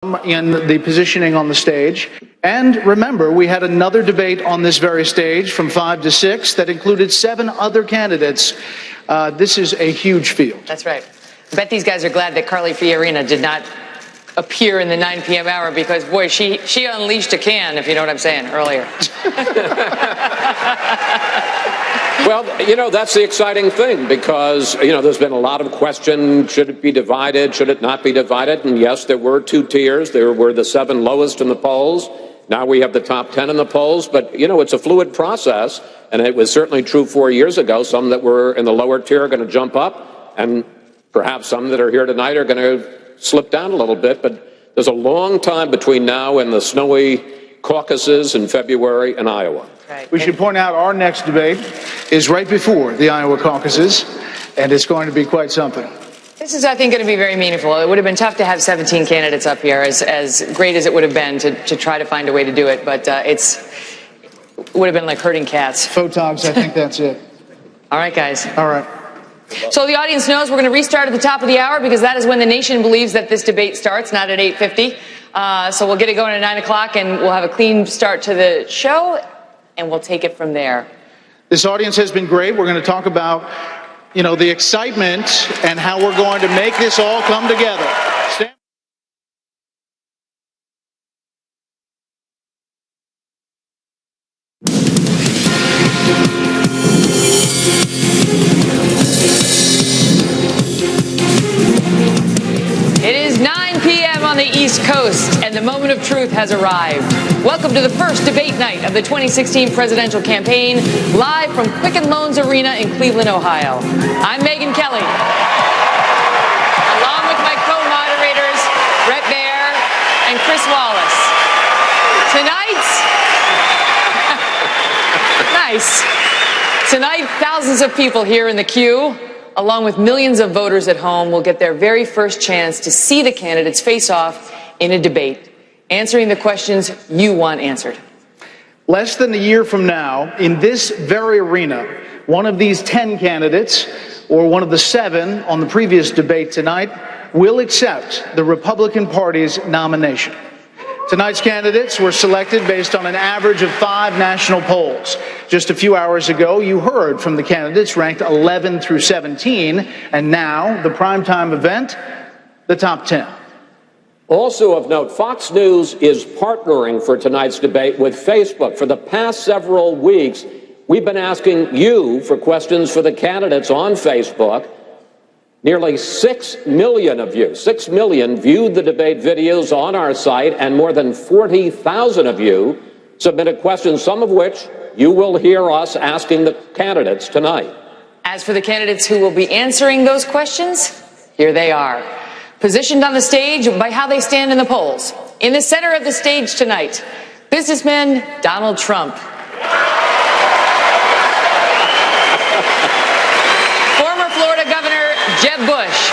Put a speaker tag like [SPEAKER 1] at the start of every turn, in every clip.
[SPEAKER 1] in the positioning on the stage. And remember, we had another debate on this very stage from 5 to 6 that included 7 other candidates. This is a huge field.
[SPEAKER 2] That's right. I bet these guys are glad that Carly Fiorina did not appear in the 9 p.m. hour because, boy, she unleashed a can, if you know what I'm saying, earlier.
[SPEAKER 3] Well, you know, that's the exciting thing because, you know, there's been a lot of question, should it be divided, should it not be divided? And yes, there were 2 tiers. There were the 7 lowest in the polls. Now we have the top 10 in the polls. But, you know, it's a fluid process. And it was certainly true 4 years ago. Some that were in the lower tier are going to jump up. And perhaps some that are here tonight are going to slip down a little bit. But there's a long time between now and the snowy caucuses in February in Iowa.
[SPEAKER 1] Right. We should point out our next debate is right before the Iowa caucuses, and it's going to be quite something.
[SPEAKER 2] This is, I think, going to be very meaningful. It would have been tough to have 17 candidates up here, as great as it would have been to try to find a way to do it, but it would have been like herding cats.
[SPEAKER 1] Photogs, I think that's it.
[SPEAKER 2] All right, guys.
[SPEAKER 1] All right.
[SPEAKER 2] So the audience knows we're going to restart at the top of the hour because that is when the nation believes that this debate starts, not at 8:50. So we'll get it going at 9 o'clock, and we'll have a clean start to the show, and we'll take it from there.
[SPEAKER 1] This audience has been great. We're going to talk about, you know, the excitement and how we're going to make this all come together.
[SPEAKER 2] It is 9 p.m. on the East Coast, and the moment of truth has arrived. Welcome to the first debate night of the 2016 presidential campaign, live from Quicken Loans Arena in Cleveland, Ohio. I'm Megyn Kelly, along with my co-moderators, Brett Baer and Chris Wallace. Tonight, thousands of people here in the queue, along with millions of voters at home, will get their very first chance to see the candidates face off in a debate, answering the questions you want answered.
[SPEAKER 1] Less than a year from now, in this very arena, one of these 10 candidates, or one of the 7 on the previous debate tonight, will accept the Republican Party's nomination. Tonight's candidates were selected based on an average of 5 national polls. Just a few hours ago, you heard from the candidates ranked 11 through 17, and now the primetime event, the top 10.
[SPEAKER 3] Also of note, Fox News is partnering for tonight's debate with Facebook. For the past several weeks, we've been asking you for questions for the candidates on Facebook. Nearly 6 million of you, 6 million, viewed the debate videos on our site, and more than 40,000 of you submitted questions, some of which you will hear us asking the candidates tonight.
[SPEAKER 2] As for the candidates who will be answering those questions, here they are. Positioned on the stage by how they stand in the polls. In the center of the stage tonight, businessman Donald Trump. Former Florida Governor Jeb Bush.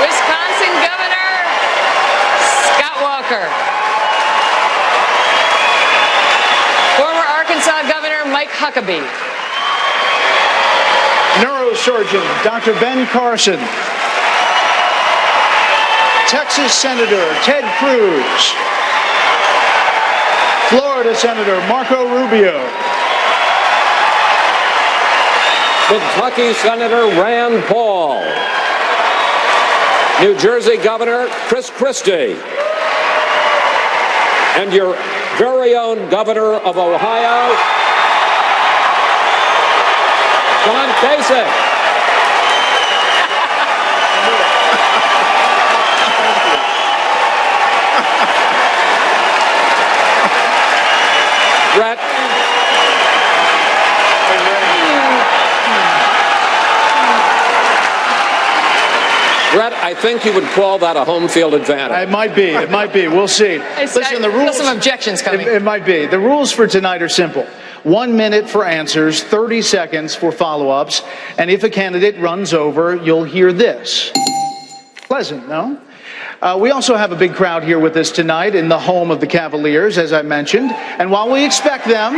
[SPEAKER 2] Wisconsin Governor Scott Walker. Former Arkansas Governor Mike Huckabee.
[SPEAKER 1] Neurosurgeon Dr. Ben Carson. Texas Senator Ted Cruz. Florida Senator Marco Rubio.
[SPEAKER 3] Kentucky Senator Rand Paul. New Jersey Governor Chris Christie. And your very own Governor of Ohio, John Kasich. Brett. Brett, I think you would call that a home field advantage.
[SPEAKER 1] It might be. It might be. We'll see.
[SPEAKER 2] Listen, the rules. Some objections coming.
[SPEAKER 1] It might be. The rules for tonight are simple. 1 minute for answers, 30 seconds for follow-ups, and if a candidate runs over, you'll hear this. pleasant, no? We also have a big crowd here with us tonight in the home of the Cavaliers, as I mentioned. And while we expect them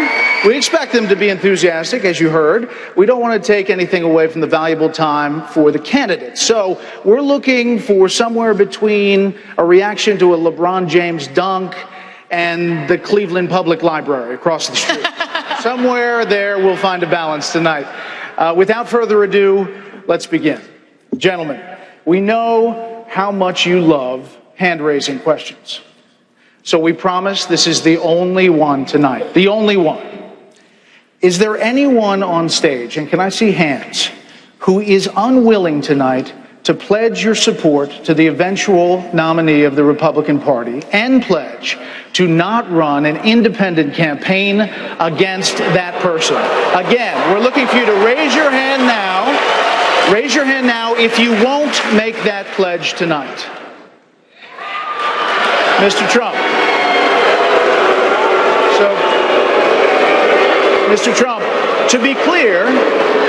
[SPEAKER 1] to be enthusiastic, as you heard, we don't want to take anything away from the valuable time for the candidates. So we're looking for somewhere between a reaction to a LeBron James dunk and the Cleveland Public Library across the street. Somewhere there we'll find a balance tonight. Without further ado, let's begin. Gentlemen, we know how much you love hand-raising questions. So we promise this is the only one tonight, the only one. Is there anyone on stage, and can I see hands, who is unwilling tonight to pledge your support to the eventual nominee of the Republican Party and pledge to not run an independent campaign against that person? Again, we're looking for you to raise your hand now. Raise your hand now if you won't make that pledge tonight. Mr. Trump. So, Mr. Trump, to be clear,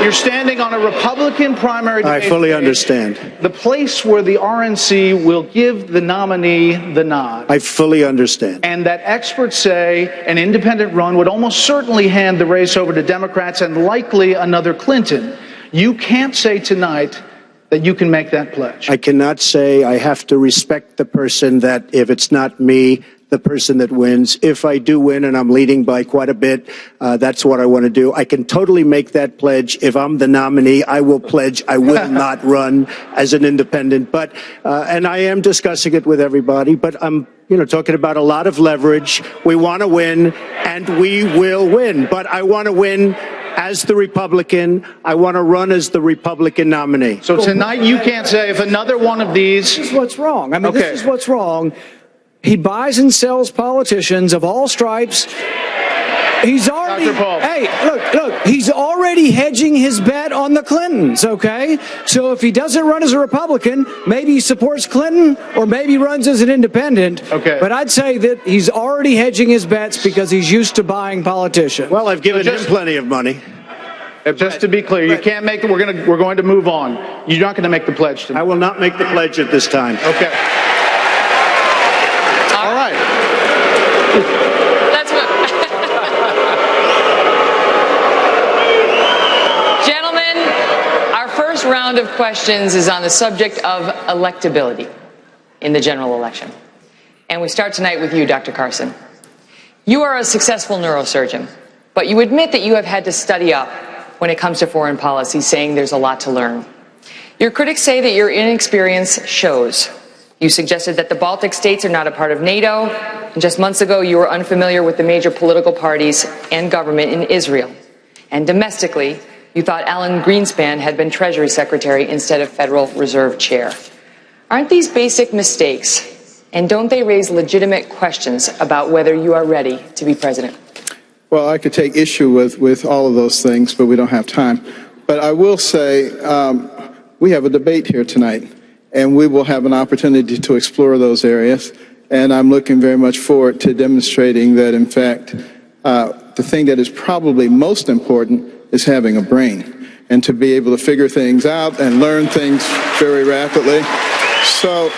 [SPEAKER 1] you're standing on a Republican primary debate.
[SPEAKER 4] I fully understand.
[SPEAKER 1] The place where the RNC will give the nominee the nod.
[SPEAKER 4] I fully understand.
[SPEAKER 1] And that experts say an independent run would almost certainly hand the race over to Democrats and likely another Clinton. You can't say tonight that you can make that pledge.
[SPEAKER 4] I cannot say. I have to respect the person that if it's not me, the person that wins. If I do win and I'm leading by quite a bit, that's what I want to do. I can totally make that pledge. If I'm the nominee, I will pledge I will not run as an independent. But and I am discussing it with everybody, but I'm talking about a lot of leverage. We want to win, and we will win. But I want to win as the Republican. I want to run as the Republican nominee.
[SPEAKER 1] So tonight you can't say if another one of these...
[SPEAKER 5] This is what's wrong. I mean, This is what's wrong. He buys and sells politicians of all stripes. He's already...
[SPEAKER 1] Dr. Paul.
[SPEAKER 5] Hey, look, he's already hedging his bet on the Clintons, okay? So if he doesn't run as a Republican, maybe he supports Clinton or maybe runs as an independent.
[SPEAKER 1] Okay.
[SPEAKER 5] But I'd say that he's already hedging his bets because he's used to buying politicians.
[SPEAKER 4] Well, I've given him plenty of money.
[SPEAKER 1] Just to be clear, you can't make it. We're going to move on. You're not going to make the pledge tonight.
[SPEAKER 4] I will not make the pledge at this time.
[SPEAKER 1] Okay. All right.
[SPEAKER 2] That's what. Gentlemen, our first round of questions is on the subject of electability in the general election. And we start tonight with you, Dr. Carson. You are a successful neurosurgeon, but you admit that you have had to study up when it comes to foreign policy, saying there's a lot to learn. Your critics say that your inexperience shows. You suggested that the Baltic states are not a part of NATO, and just months ago you were unfamiliar with the major political parties and government in Israel. And domestically, you thought Alan Greenspan had been Treasury Secretary instead of Federal Reserve Chair. Aren't these basic mistakes, and don't they raise legitimate questions about whether you are ready to be president?
[SPEAKER 6] Well, I could take issue with all of those things, but we don't have time. But I will say we have a debate here tonight, and we will have an opportunity to explore those areas. And I'm looking very much forward to demonstrating that, in fact, the thing that is probably most important is having a brain and to be able to figure things out and learn things very rapidly. So,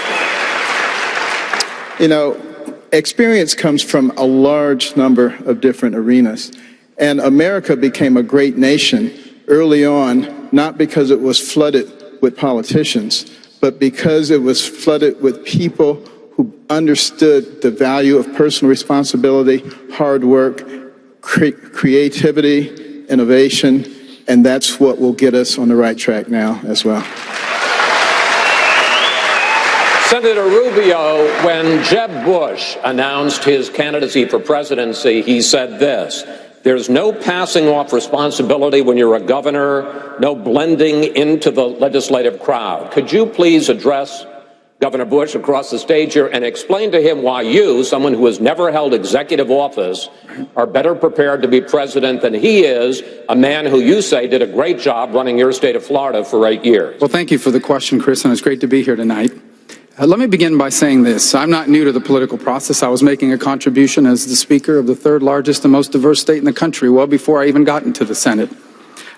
[SPEAKER 6] experience comes from a large number of different arenas. And America became a great nation early on, not because it was flooded with politicians, but because it was flooded with people who understood the value of personal responsibility, hard work, creativity, innovation, and that's what will get us on the right track now as well.
[SPEAKER 3] Senator Rubio, when Jeb Bush announced his candidacy for presidency, he said this: there's no passing off responsibility when you're a governor, no blending into the legislative crowd. Could you please address Governor Bush across the stage here and explain to him why you, someone who has never held executive office, are better prepared to be president than he is, a man who you say did a great job running your state of Florida for 8 years?
[SPEAKER 7] Well, thank you for the question, Chris, and it's great to be here tonight. Let me begin by saying this. I'm not new to the political process. I was making a contribution as the Speaker of the third largest and most diverse state in the country well before I even got into the Senate.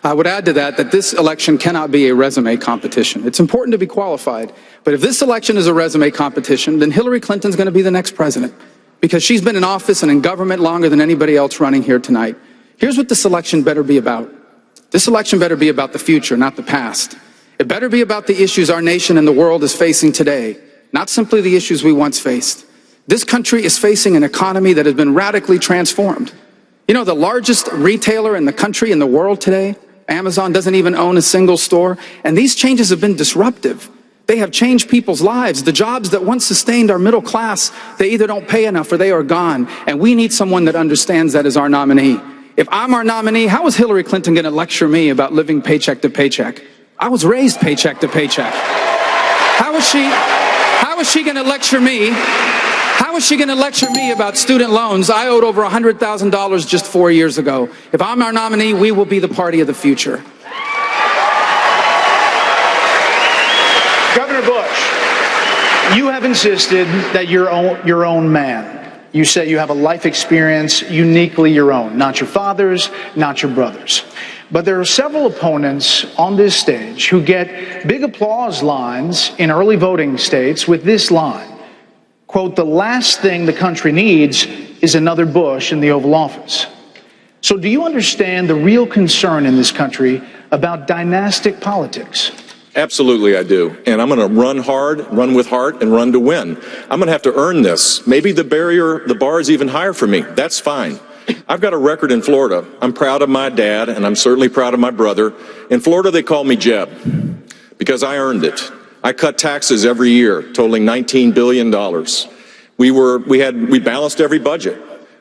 [SPEAKER 7] I would add to that this election cannot be a resume competition. It's important to be qualified, but if this election is a resume competition, then Hillary Clinton's going to be the next president, because she's been in office and in government longer than anybody else running here tonight. Here's what this election better be about. This election better be about the future, not the past. It better be about the issues our nation and the world is facing today, not simply the issues we once faced. This country is facing an economy that has been radically transformed. You know, the largest retailer in the country, in the world today, Amazon, doesn't even own a single store, and these changes have been disruptive. They have changed people's lives. The jobs that once sustained our middle class, they either don't pay enough or they are gone, and we need someone that understands that as our nominee. If I'm our nominee, how is Hillary Clinton going to lecture me about living paycheck to paycheck? I was raised paycheck to paycheck. How is she going to lecture me? How is she going to lecture me about student loans? I owed over $100,000 just 4 years ago. If I'm our nominee, we will be the party of the future.
[SPEAKER 1] Governor Bush, you have insisted that you're your own man. You say you have a life experience uniquely your own, not your father's, not your brother's. But there are several opponents on this stage who get big applause lines in early voting states with this line, quote, "The last thing the country needs is another Bush in the Oval Office." So do you understand the real concern in this country about dynastic politics?
[SPEAKER 8] Absolutely, I do. And I'm going to run hard, run with heart, and run to win. I'm going to have to earn this. Maybe the bar is even higher for me. That's fine. I've got a record in Florida. I'm proud of my dad, and I'm certainly proud of my brother. In Florida, they call me Jeb because I earned it. I cut taxes every year, totaling $19 billion. We balanced every budget.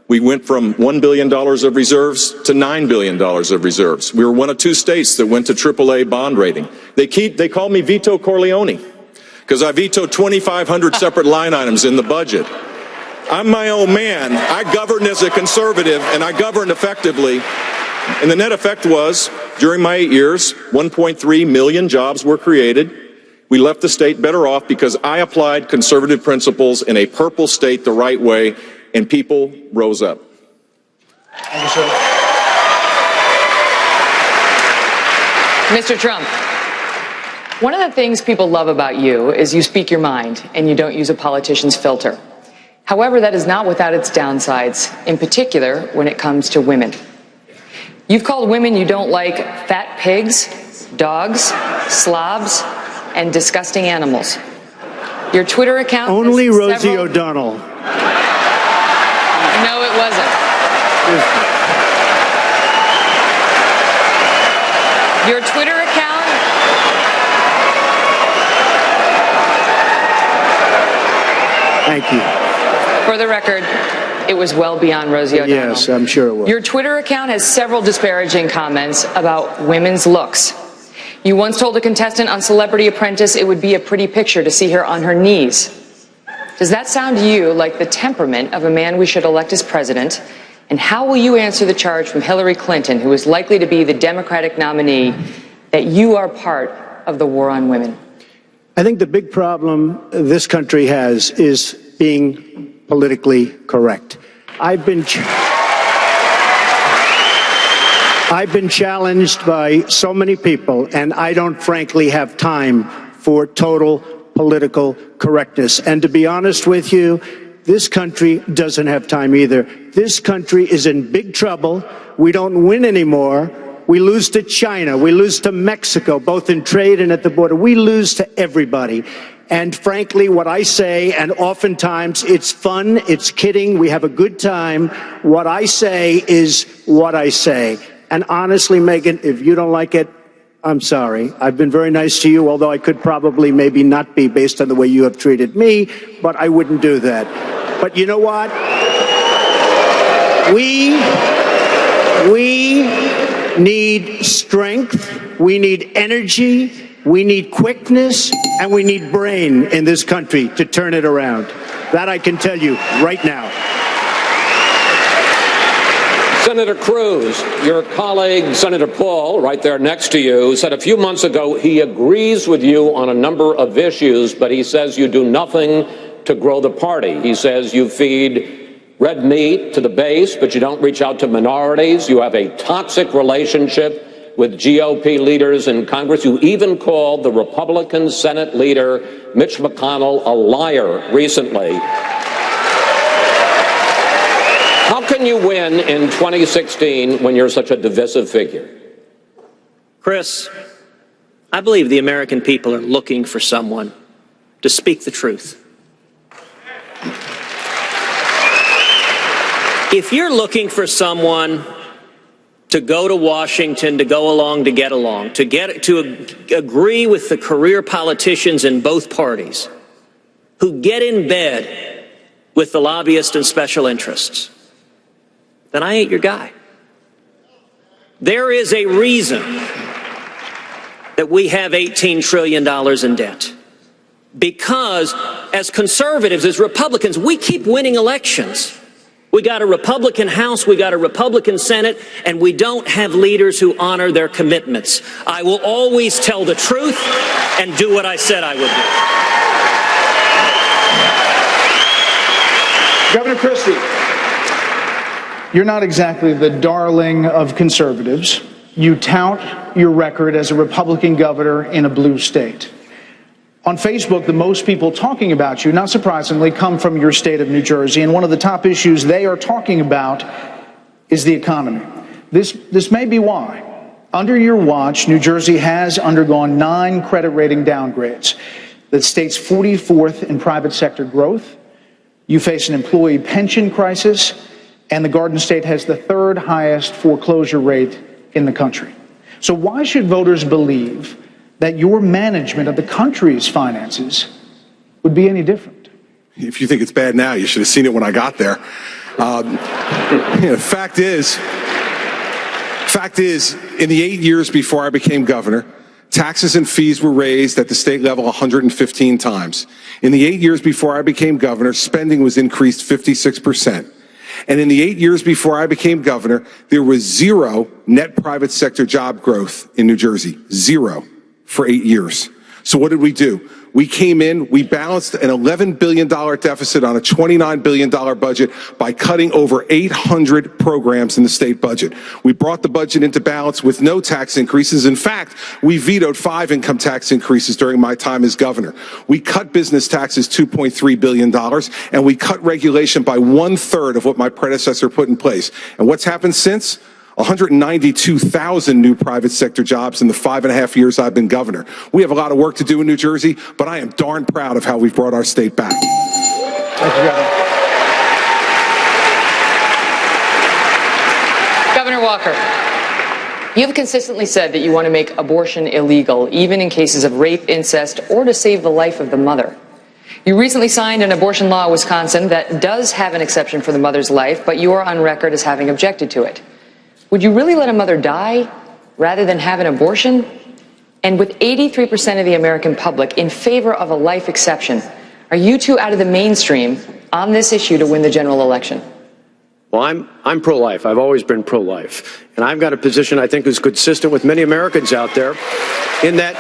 [SPEAKER 8] We went from $1 billion of reserves to $9 billion of reserves. We were one of 2 states that went to AAA bond rating. They call me Vito Corleone because I vetoed 2,500 separate line items in the budget. I'm my own man. I govern as a conservative, and I govern effectively. And the net effect was, during my 8 years, 1.3 million jobs were created. We left the state better off because I applied conservative principles in a purple state the right way, and people rose up.
[SPEAKER 1] Thank you, sir.
[SPEAKER 2] Mr. Trump, one of the things people love about you is you speak your mind and you don't use a politician's filter. However, that is not without its downsides, in particular when it comes to women. You've called women you don't like fat pigs, dogs, slobs, and disgusting animals. Your Twitter account...
[SPEAKER 4] Only Rosie O'Donnell.
[SPEAKER 2] No, it wasn't. Your Twitter account...
[SPEAKER 4] Thank you.
[SPEAKER 2] For the record, it was well beyond Rosie O'Donnell.
[SPEAKER 4] Yes, I'm sure it was.
[SPEAKER 2] Your Twitter account has several disparaging comments about women's looks. You once told a contestant on Celebrity Apprentice it would be a pretty picture to see her on her knees. Does that sound to you like the temperament of a man we should elect as president? And how will you answer the charge from Hillary Clinton, who is likely to be the Democratic nominee, that you are part of the war on women?
[SPEAKER 4] I think the big problem this country has is being politically correct. I've been challenged by so many people, and I don't frankly have time for total political correctness. And to be honest with you, this country doesn't have time either. This country is in big trouble. We don't win anymore. We lose to China. We lose to Mexico, both in trade and at the border. We lose to everybody. And frankly, what I say, and oftentimes it's fun, it's kidding, we have a good time, what I say is what I say. And honestly, Megyn, if you don't like it, I'm sorry. I've been very nice to you, although I could probably maybe not be based on the way you have treated me, but I wouldn't do that. But you know what? We need strength, we need energy, we need quickness, and we need brain in this country to turn it around. That I can tell you right now.
[SPEAKER 3] Senator Cruz, your colleague, Senator Paul, right there next to you, said a few months ago he agrees with you on a number of issues, but he says you do nothing to grow the party. He says you feed red meat to the base, but you don't reach out to minorities. You have a toxic relationship with GOP leaders in Congress. You even called the Republican Senate leader, Mitch McConnell, a liar recently. How can you win in 2016 when you're such a divisive figure?
[SPEAKER 9] Chris, I believe the American people are looking for someone to speak the truth. If you're looking for someone to go to Washington, to go along, to get along, to agree with the career politicians in both parties who get in bed with the lobbyists and special interests, then I ain't your guy. There is a reason that we have $18 trillion in debt. Because as conservatives, as Republicans, we keep winning elections. We got a Republican House, we got a Republican Senate, and we don't have leaders who honor their commitments. I will always tell the truth and do what I said I would
[SPEAKER 1] do. Governor Christie, you're not exactly the darling of conservatives. You tout your record as a Republican governor in a blue state. On Facebook, the most people talking about you, not surprisingly, come from your state of New Jersey, and one of the top issues they are talking about is the economy. This may be why. Under your watch, New Jersey has undergone 9 credit rating downgrades. The state's 44th in private sector growth. You face an employee pension crisis, and the Garden State has the 3rd highest foreclosure rate in the country. So why should voters believe that your management of the country's finances would be any different?
[SPEAKER 10] If you think it's bad now, you should have seen it when I got there. Fact is, in the 8 years before I became governor, taxes and fees were raised at the state level 115 times. In the 8 years before I became governor, spending was increased 56%. And in the 8 years before I became governor, there was 0 net private sector job growth in New Jersey. 0. For 8 years. So what did we do? We came in, we balanced an $11 billion deficit on a $29 billion budget by cutting over 800 programs in the state budget. We brought the budget into balance with no tax increases. In fact, we vetoed 5 income tax increases during my time as governor. We cut business taxes $2.3 billion, and we cut regulation by 1/3 of what my predecessor put in place. And what's happened since? 192,000 new private sector jobs in the 5.5 years I've been governor. We have a lot of work to do in New Jersey, but I am darn proud of how we've brought our state back.
[SPEAKER 1] Thank you,
[SPEAKER 2] Governor Walker, you have consistently said that you want to make abortion illegal, even in cases of rape, incest, or to save the life of the mother. You recently signed an abortion law in Wisconsin that does have an exception for the mother's life, but you are on record as having objected to it. Would you really let a mother die rather than have an abortion? And with 83% of the American public in favor of a life exception, are you too out of the mainstream on this issue to win the general election?
[SPEAKER 11] Well, I'm pro-life. I've always been pro-life. And I've got a position I think is consistent with many Americans out there in that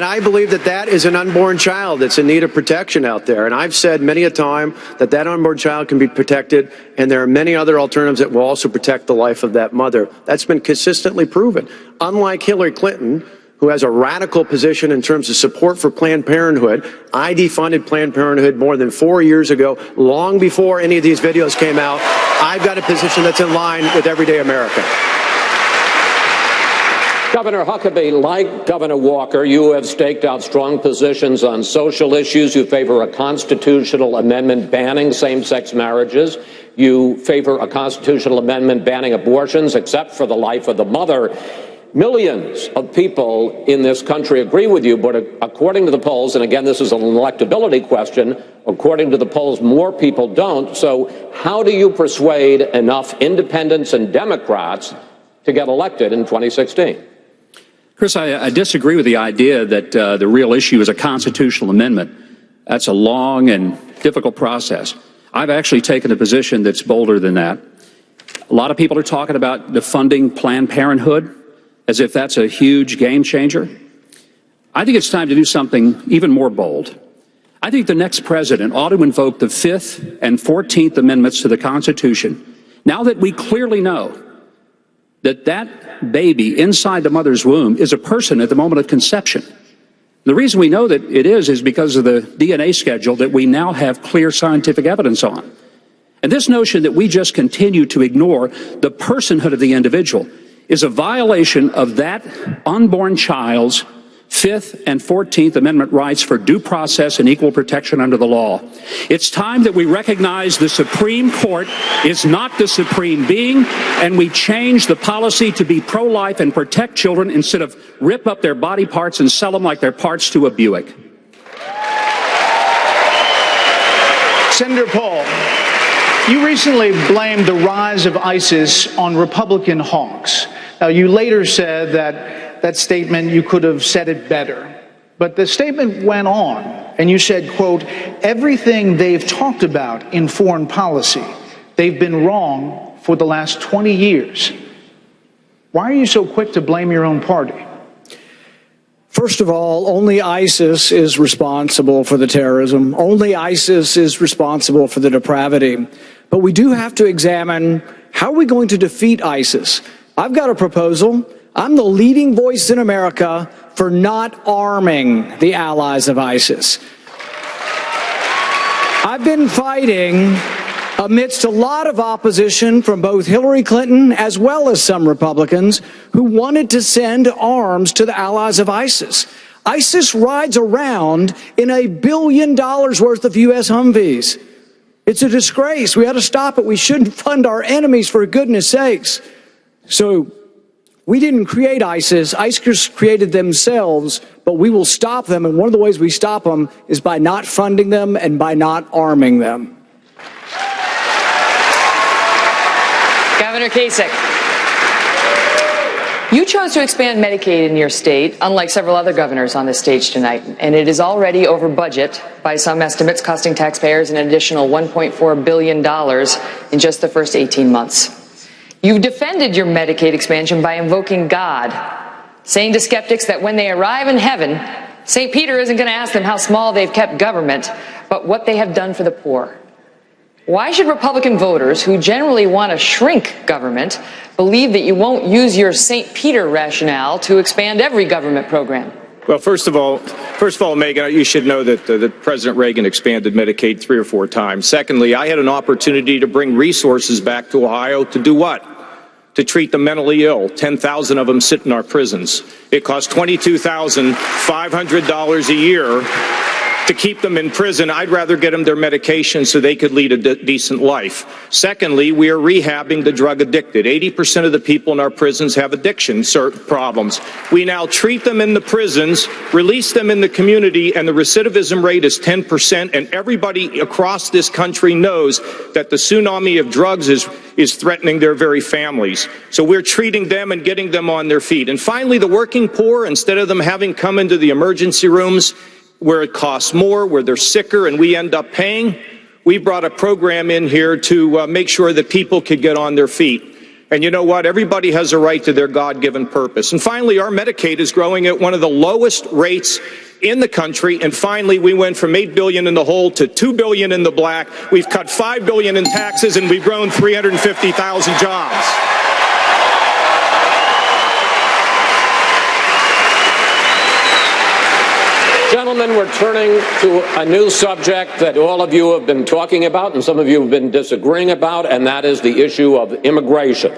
[SPEAKER 11] I believe that is an unborn child that's in need of protection out there. And I've said many a time that unborn child can be protected, and there are many other alternatives that will also protect the life of that mother. That's been consistently proven. Unlike Hillary Clinton, who has a radical position in terms of support for Planned Parenthood, I defunded Planned Parenthood more than 4 years ago, long before any of these videos came out. I've got a position that's in line with everyday America.
[SPEAKER 3] Governor Huckabee, like Governor Walker, you have staked out strong positions on social issues. You favor a constitutional amendment banning same-sex marriages. You favor a constitutional amendment banning abortions, except for the life of the mother. Millions of people in this country agree with you, but according to the polls, and again, this is an electability question, according to the polls, more people don't. So how do you persuade enough independents and Democrats to get elected in 2016?
[SPEAKER 12] Chris, I disagree with the idea that the real issue is a constitutional amendment. That's a long and difficult process. I've actually taken a position that's bolder than that. A lot of people are talking about defunding Planned Parenthood as if that's a huge game changer. I think it's time to do something even more bold. I think the next president ought to invoke the 5th and 14th Amendments to the Constitution, now that we clearly know that baby inside the mother's womb is a person at the moment of conception. The reason we know that it is because of the DNA schedule that we now have clear scientific evidence on. And this notion that we just continue to ignore the personhood of the individual is a violation of that unborn child's 5th and 14th Amendment rights for due process and equal protection under the law. It's time that we recognize the Supreme Court is not the supreme being, and we change the policy to be pro-life and protect children instead of rip up their body parts and sell them like they're parts to a Buick.
[SPEAKER 1] Senator Paul, you recently blamed the rise of ISIS on Republican hawks. Now, you later said that statement, you could have said it better. But the statement went on, and you said, quote, everything they've talked about in foreign policy, they've been wrong for the last 20 years. Why are you so quick to blame your own party?
[SPEAKER 5] First of all, only ISIS is responsible for the terrorism. Only ISIS is responsible for the depravity. But we do have to examine, how are we going to defeat ISIS? I've got a proposal. I'm the leading voice in America for not arming the allies of ISIS. I've been fighting amidst a lot of opposition from both Hillary Clinton as well as some Republicans who wanted to send arms to the allies of ISIS. ISIS rides around in $1 billion worth of U.S. Humvees. It's a disgrace. We ought to stop it. We shouldn't fund our enemies, for goodness sakes. So we didn't create ISIS. ISIS created themselves, but we will stop them. And one of the ways we stop them is by not funding them and by not arming them.
[SPEAKER 2] Governor Kasich, you chose to expand Medicaid in your state, unlike several other governors on this stage tonight, and it is already over budget by some estimates, costing taxpayers an additional $1.4 billion in just the first 18 months. You've defended your Medicaid expansion by invoking God, saying to skeptics that when they arrive in heaven, St. Peter isn't going to ask them how small they've kept government, but what they have done for the poor. Why should Republican voters, who generally want to shrink government, believe that you won't use your St. Peter rationale to expand every government program?
[SPEAKER 13] Well, first of all, Megan, you should know that President Reagan expanded Medicaid 3 or 4 times. Secondly, I had an opportunity to bring resources back to Ohio to do what? To treat the mentally ill. 10,000 of them sit in our prisons. It costs $22,500 a year to keep them in prison. I'd rather get them their medication so they could lead a decent life. Secondly, we are rehabbing the drug addicted. 80% of the people in our prisons have addiction problems. We now treat them in the prisons, release them in the community, and the recidivism rate is 10%, and everybody across this country knows that the tsunami of drugs is threatening their very families. So we're treating them and getting them on their feet. And finally, the working poor, instead of them having come into the emergency rooms where it costs more, where they're sicker, and we end up paying, we brought a program in here to make sure that people could get on their feet. And you know what? Everybody has a right to their God-given purpose. And finally, our Medicaid is growing at one of the lowest rates in the country. And finally, we went from $8 billion in the hole to $2 billion in the black. We've cut $5 billion in taxes, and we've grown 350,000 jobs.
[SPEAKER 3] Gentlemen, we're turning to a new subject that all of you have been talking about and some of you have been disagreeing about, and that is the issue of immigration.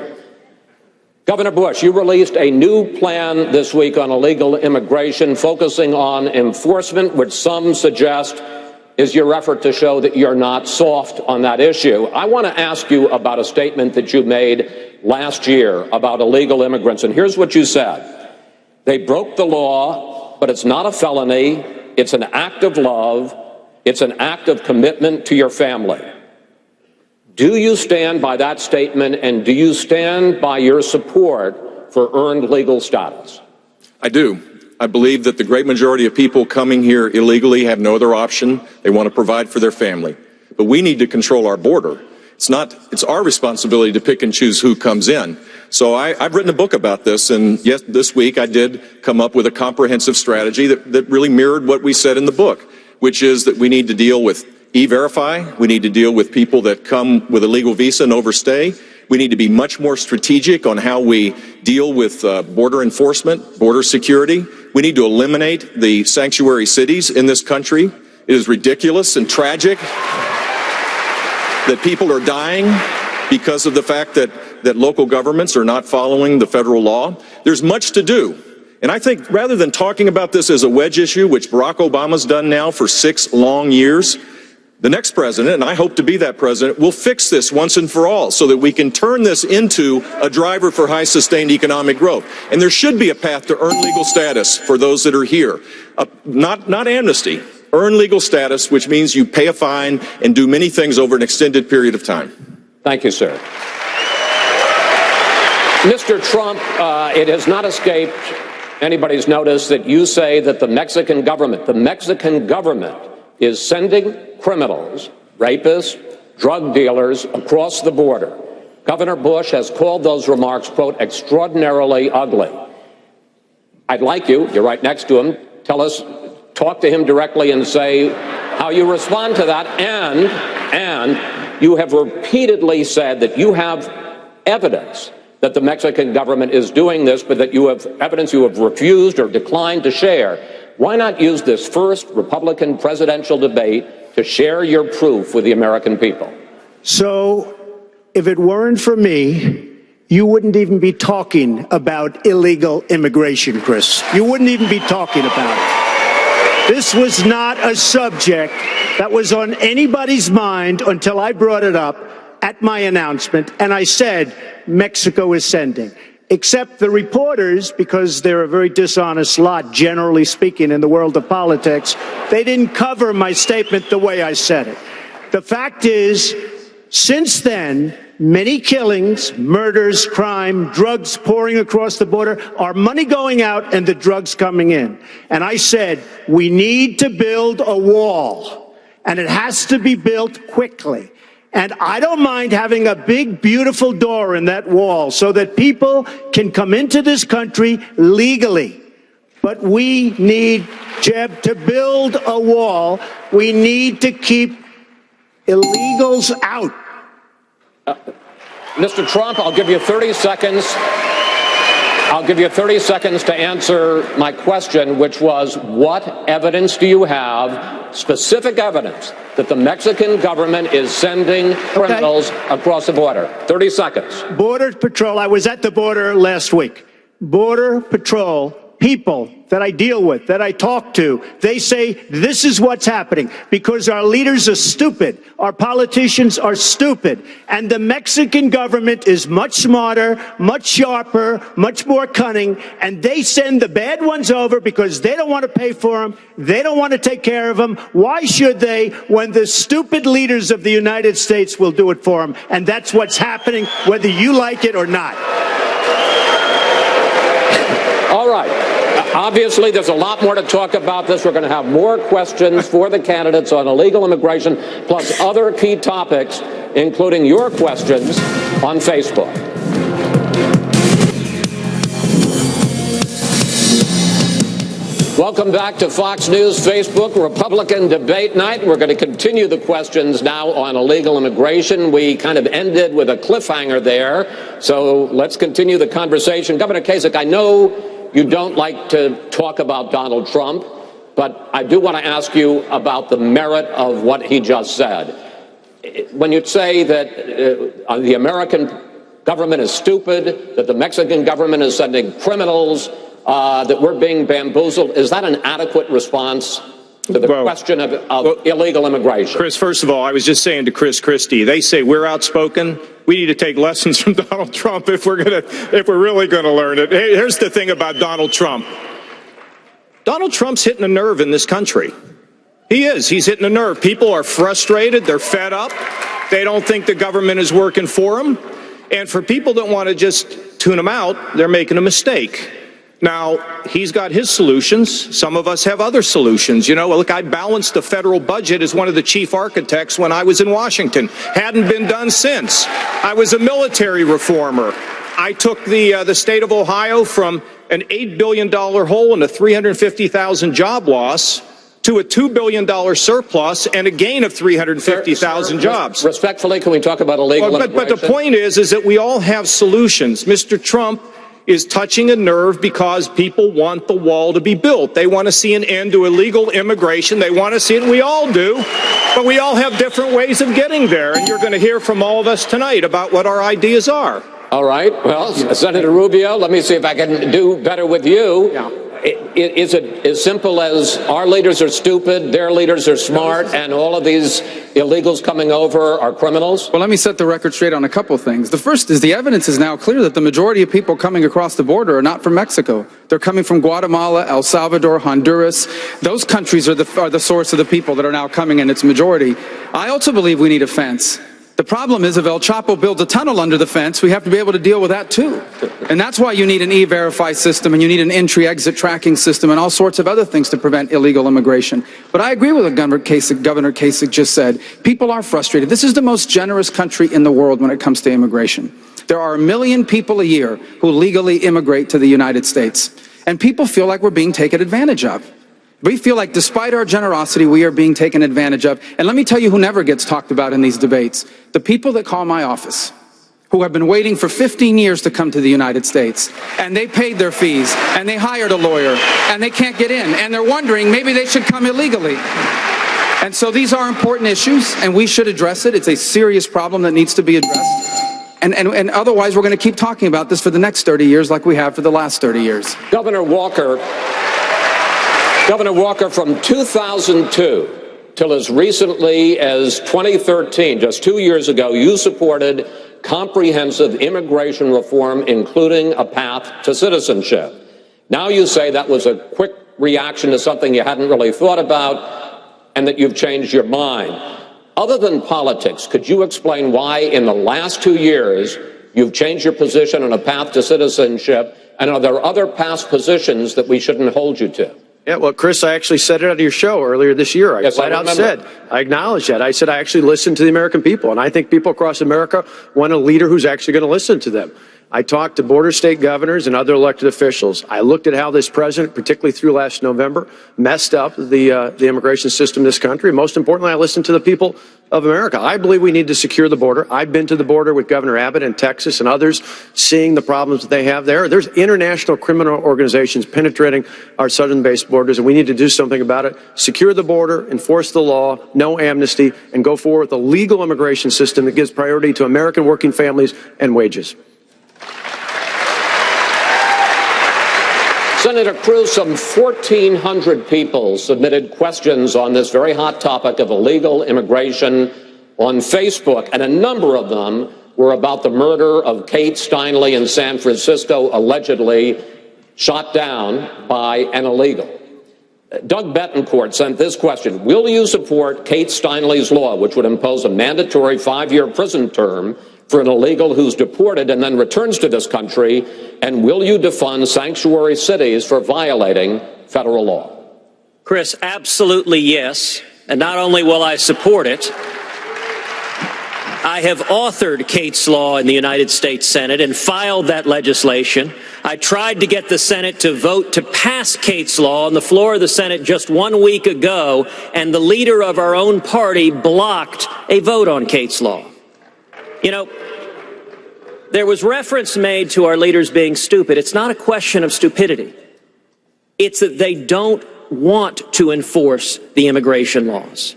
[SPEAKER 3] Governor Bush, you released a new plan this week on illegal immigration, focusing on enforcement, which some suggest is your effort to show that you're not soft on that issue. I want to ask you about a statement that you made last year about illegal immigrants, and here's what you said. They broke the law, but it's not a felony. It's an act of love. It's an act of commitment to your family. Do you stand by that statement, and do you stand by your support for earned legal status?
[SPEAKER 8] I do. I believe that the great majority of people coming here illegally have no other option. They want to provide for their family. But we need to control our border. It's our responsibility to pick and choose who comes in. So I've written a book about this, and yes, this week I did come up with a comprehensive strategy that really mirrored what we said in the book, which is that we need to deal with E-Verify, we need to deal with people that come with a legal visa and overstay, We need to be much more strategic on how we deal with border enforcement, border security. We need to eliminate the sanctuary cities in this country. It is ridiculous and tragic that people are dying because of the fact that local governments are not following the federal law. There's much to do. And I think rather than talking about this as a wedge issue, which Barack Obama's done now for 6 long years, the next president, and I hope to be that president, will fix this once and for all so that we can turn this into a driver for high sustained economic growth. And there should be a path to earn legal status for those that are here. Not amnesty, earn legal status, which means you pay a fine and do many things over an extended period of time.
[SPEAKER 3] Thank you, sir. Mr. Trump, it has not escaped anybody's notice that you say that the Mexican government is sending criminals, rapists, drug dealers across the border. Governor Bush has called those remarks, quote, extraordinarily ugly. I'd like you're right next to him, talk to him directly and say how you respond to that. And you have repeatedly said that you have evidence that the Mexican government is doing this, but that you have evidence you have refused or declined to share. Why not use this first Republican presidential debate to share your proof with the American people?
[SPEAKER 4] So, if it weren't for me, you wouldn't even be talking about illegal immigration, Chris. You wouldn't even be talking about it. This was not a subject that was on anybody's mind until I brought it up at my announcement, and I said Mexico is sending. Except the reporters, because they're a very dishonest lot, generally speaking, in the world of politics, they didn't cover my statement the way I said it. The fact is, since then, many killings, murders, crime, drugs pouring across the border, our money going out and the drugs coming in. And I said, we need to build a wall, and it has to be built quickly. And I don't mind having a big, beautiful door in that wall so that people can come into this country legally. But we need, Jeb, to build a wall. We need to keep illegals out.
[SPEAKER 3] Mr. Trump, I'll give you 30 seconds. I'll give you 30 seconds to answer my question, which was, what evidence do you have, specific evidence, that the Mexican government is sending criminals across the border? 30 seconds.
[SPEAKER 4] Border Patrol, I was at the border last week. Border Patrol, people that I deal with, that I talk to, they say this is what's happening because our leaders are stupid. Our politicians are stupid. And the Mexican government is much smarter, much sharper, much more cunning. And they send the bad ones over because they don't want to pay for them. They don't want to take care of them. Why should they when the stupid leaders of the United States will do it for them? And that's what's happening, whether you like it or not.
[SPEAKER 3] All right. Obviously, there's a lot more to talk about this. We're going to have more questions for the candidates on illegal immigration, plus other key topics, including your questions on Facebook. Welcome back to Fox News Facebook Republican Debate Night. We're going to continue the questions now on illegal immigration. We kind of ended with a cliffhanger there, so let's continue the conversation. Governor Kasich, I know you don't like to talk about Donald Trump, but I do want to ask you about the merit of what he just said. When you say that the American government is stupid, that the Mexican government is sending criminals, that we're being bamboozled, is that an adequate response to the question of illegal immigration?
[SPEAKER 13] Chris, first of all, I was just saying to Chris Christie, they say we're outspoken. We need to take lessons from Donald Trump if we're really going to learn it. Hey, here's the thing about Donald Trump. Donald Trump's hitting a nerve in this country. He is. He's hitting a nerve. People are frustrated. They're fed up. They don't think the government is working for them. And for people that want to just tune him out, they're making a mistake. Now, he's got his solutions. Some of us have other solutions. You know, look, I balanced the federal budget as one of the chief architects when I was in Washington. Hadn't been done since. I was a military reformer. I took the state of Ohio from an $8 billion hole and a 350,000 job loss to a $2 billion surplus and a gain of 350,000 jobs.
[SPEAKER 3] Respectfully, can we talk about illegal immigration?
[SPEAKER 13] But the point is that we all have solutions. Mr. Trump is touching a nerve because people want the wall to be built. They want to see an end to illegal immigration. They want to see it, and we all do. But we all have different ways of getting there, and you're going to hear from all of us tonight about what our ideas are.
[SPEAKER 3] All right. Well, Senator Rubio, let me see if I can do better with you.
[SPEAKER 11] Yeah.
[SPEAKER 3] Is it as simple as our leaders are stupid, their leaders are smart, and all of these illegals coming over are criminals?
[SPEAKER 7] Well, let me set the record straight on a couple of things. The first is the evidence is now clear that the majority of people coming across the border are not from Mexico. They're coming from Guatemala, El Salvador, Honduras. Those countries are the source of the people that are now coming in its majority. I also believe we need a fence. The problem is if El Chapo builds a tunnel under the fence, we have to be able to deal with that too. And that's why you need an E-Verify system, and you need an entry-exit tracking system, and all sorts of other things to prevent illegal immigration. But I agree with what Governor Kasich just said. People are frustrated. This is the most generous country in the world when it comes to immigration. There are 1 million people a year who legally immigrate to the United States. And people feel like we're being taken advantage of. We feel like despite our generosity, we are being taken advantage of. And let me tell you who never gets talked about in these debates. The people that call my office, who have been waiting for 15 years to come to the United States. And they paid their fees, and they hired a lawyer, and they can't get in. And they're wondering maybe they should come illegally. And so these are important issues, and we should address it. It's a serious problem that needs to be addressed. And otherwise, we're going to keep talking about this for the next 30 years like we have for the last 30 years.
[SPEAKER 3] Governor Walker, from 2002 till as recently as 2013, just 2 years ago, you supported comprehensive immigration reform, including a path to citizenship. Now you say that was a quick reaction to something you hadn't really thought about and that you've changed your mind. Other than politics, could you explain why in the last 2 years you've changed your position on a path to citizenship, and are there other past positions that we shouldn't hold you to?
[SPEAKER 11] Yeah, well, Chris, I actually said it at your show earlier this year. I flat out said, I acknowledge that. I said I actually listened to the American people, and I think people across America want a leader who's actually going to listen to them. I talked to border state governors and other elected officials. I looked at how this president, particularly through last November, messed up the immigration system in this country. Most importantly, I listened to the people of America. I believe we need to secure the border. I've been to the border with Governor Abbott in Texas and others, seeing the problems that they have there. There's international criminal organizations penetrating our southern-based borders, and we need to do something about it. Secure the border, enforce the law, no amnesty, and go forward with a legal immigration system that gives priority to American working families and wages.
[SPEAKER 3] Senator Cruz, some 1,400 people submitted questions on this very hot topic of illegal immigration on Facebook, and a number of them were about the murder of Kate Steinle in San Francisco, allegedly shot down by an illegal. Doug Betancourt sent this question: will you support Kate Steinle's law, which would impose a mandatory 5-year prison term for an illegal who's deported and then returns to this country? And will you defund sanctuary cities for violating federal law?
[SPEAKER 9] Chris, absolutely yes. And not only will I support it, I have authored Kate's law in the United States Senate and filed that legislation. I tried to get the Senate to vote to pass Kate's law on the floor of the Senate just 1 week ago, and the leader of our own party blocked a vote on Kate's law. You know, there was reference made to our leaders being stupid. It's not a question of stupidity. It's that they don't want to enforce the immigration laws.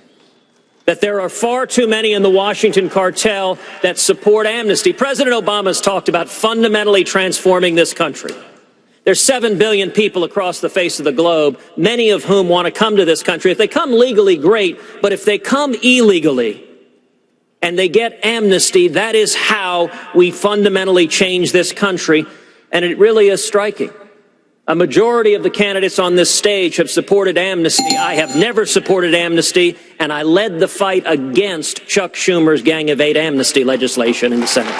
[SPEAKER 9] That there are far too many in the Washington cartel that support amnesty. President Obama has talked about fundamentally transforming this country. There's 7 billion people across the face of the globe, many of whom want to come to this country. If they come legally, great. But if they come illegally, and they get amnesty, that is how we fundamentally change this country. And it really is striking. A majority of the candidates on this stage have supported amnesty. I have never supported amnesty, and I led the fight against Chuck Schumer's Gang of 8 amnesty legislation in the Senate.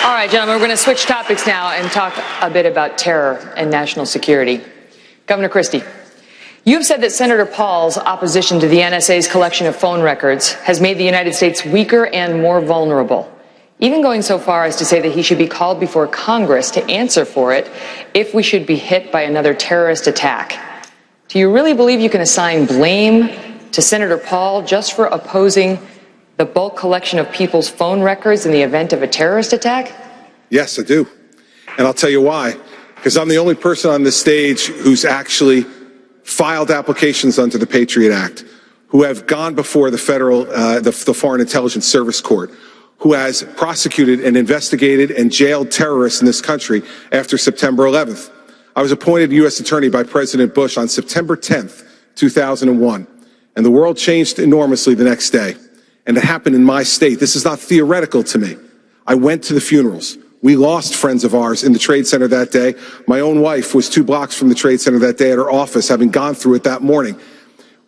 [SPEAKER 2] All right, gentlemen, we're going to switch topics now and talk a bit about terror and national security. Governor Christie, you've said that Senator Paul's opposition to the NSA's collection of phone records has made the United States weaker and more vulnerable. even going so far as to say that he should be called before Congress to answer for it if we should be hit by another terrorist attack. Do you really believe you can assign blame to Senator Paul just for opposing the bulk collection of people's phone records in the event of a terrorist attack?
[SPEAKER 10] Yes, I do. And I'll tell you why. Because I'm the only person on this stage who's actually filed applications under the Patriot Act, who have gone before the the Foreign Intelligence Service Court, who has prosecuted and investigated and jailed terrorists in this country after September 11th. I was appointed U.S. Attorney by President Bush on September 10th, 2001, and the world changed enormously the next day. And it happened in my state. This is not theoretical to me. I went to the funerals. We lost friends of ours in the Trade Center that day. My own wife was 2 blocks from the Trade Center that day at her office, having gone through it that morning.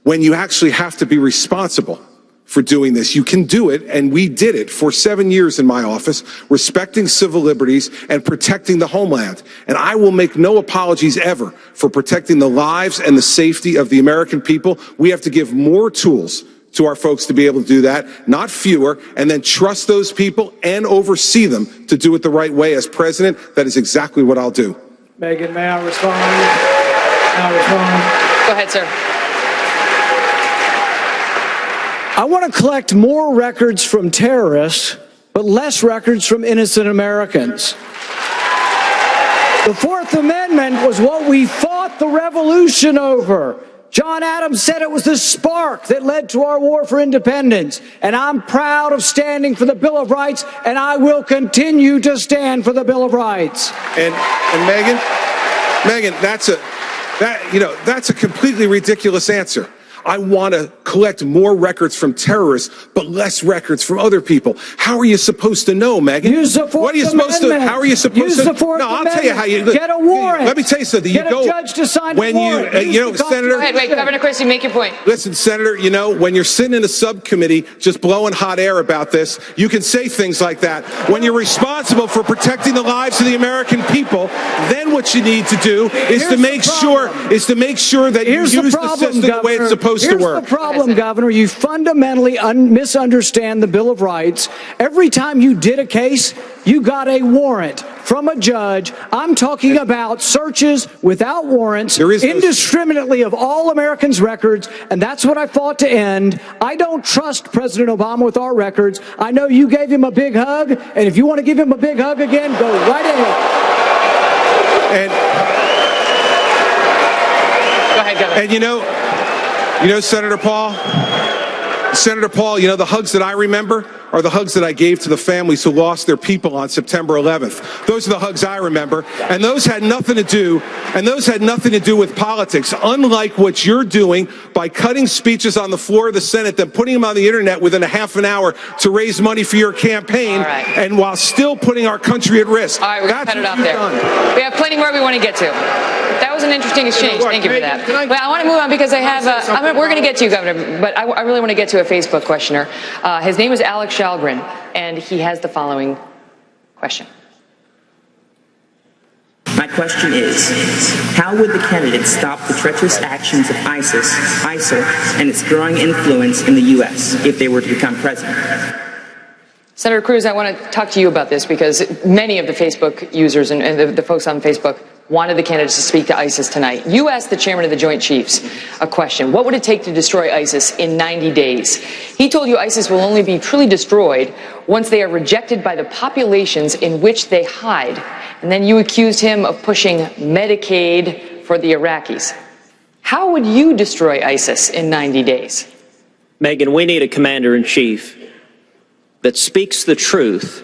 [SPEAKER 10] When you actually have to be responsible for doing this, you can do it, and we did it for 7 years in my office, respecting civil liberties and protecting the homeland. And I will make no apologies ever for protecting the lives and the safety of the American people. We have to give more tools to our folks to be able to do that, not fewer, and then trust those people and oversee them to do it the right way. As president, that is exactly what I'll do.
[SPEAKER 5] Megan, may I respond? May I respond?
[SPEAKER 2] Go ahead, sir.
[SPEAKER 5] I want to collect more records from terrorists, but less records from innocent Americans. The Fourth Amendment was what we fought the revolution over. John Adams said it was the spark that led to our war for independence. And I'm proud of standing for the Bill of Rights, and I will continue to stand for the Bill of Rights.
[SPEAKER 10] And Megan, that's a completely ridiculous answer. I want to collect more records from terrorists, but less records from other people. How are you supposed to know, Megan?
[SPEAKER 5] Use the Fourth Amendment.
[SPEAKER 10] How are you supposed
[SPEAKER 5] Use
[SPEAKER 10] to?
[SPEAKER 5] the Fourth
[SPEAKER 10] I'll
[SPEAKER 5] Amendment.
[SPEAKER 10] tell you how you
[SPEAKER 5] get a warrant.
[SPEAKER 10] Let me tell you something.
[SPEAKER 5] Get a judge to sign a warrant.
[SPEAKER 10] Senator.
[SPEAKER 2] Go ahead, wait, Governor Christie, make your point.
[SPEAKER 10] Listen, Senator, when you're sitting in a subcommittee just blowing hot air about this, you can say things like that. When you're responsible for protecting the lives of the American people, then what you need to do is to make sure that you use the system the way it's supposed to work.
[SPEAKER 5] Here's the problem, Governor. You fundamentally misunderstand the Bill of Rights. Every time you did a case, you got a warrant from a judge. I'm talking about searches without warrants, indiscriminately of all Americans' records, and that's what I fought to end. I don't trust President Obama with our records. I know you gave him a big hug, and if you want to give him a big hug again, go right ahead.
[SPEAKER 2] Go ahead, Governor.
[SPEAKER 10] And Senator Paul, the hugs that I remember are the hugs that I gave to the families who lost their people on September 11th. Those are the hugs I remember, and those had nothing to do with politics. Unlike what you're doing by cutting speeches on the floor of the Senate, then putting them on the internet within a half an hour to raise money for your campaign, and while still putting our country at risk.
[SPEAKER 2] All right, we're going to cut it off there. We have plenty more we want to get to. That was an interesting exchange. Thank you for that. But I want to move on because I have we're going to get to you, Governor, but I really want to get to a Facebook questioner. His name is Alex Shalgren, and he has the following question.
[SPEAKER 14] My question is, how would the candidates stop the treacherous actions of ISIL, and its growing influence in the U.S. if they were to become president?
[SPEAKER 2] Senator Cruz, I want to talk to you about this because many of the Facebook users and the folks on Facebook wanted the candidates to speak to ISIS tonight. You asked the chairman of the Joint Chiefs a question. What would it take to destroy ISIS in 90 days? He told you ISIS will only be truly destroyed once they are rejected by the populations in which they hide. And then you accused him of pushing Medicaid for the Iraqis. How would you destroy ISIS in 90 days?
[SPEAKER 9] Megan, we need a commander-in-chief that speaks the truth.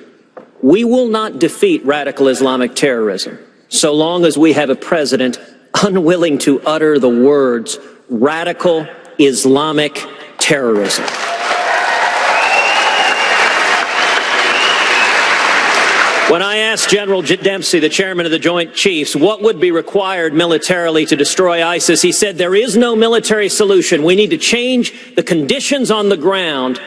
[SPEAKER 9] We will not defeat radical Islamic terrorism so long as we have a president unwilling to utter the words radical Islamic terrorism. When I asked General Dempsey, the chairman of the Joint Chiefs, what would be required militarily to destroy ISIS, he said there is no military solution. We need to change the conditions on the ground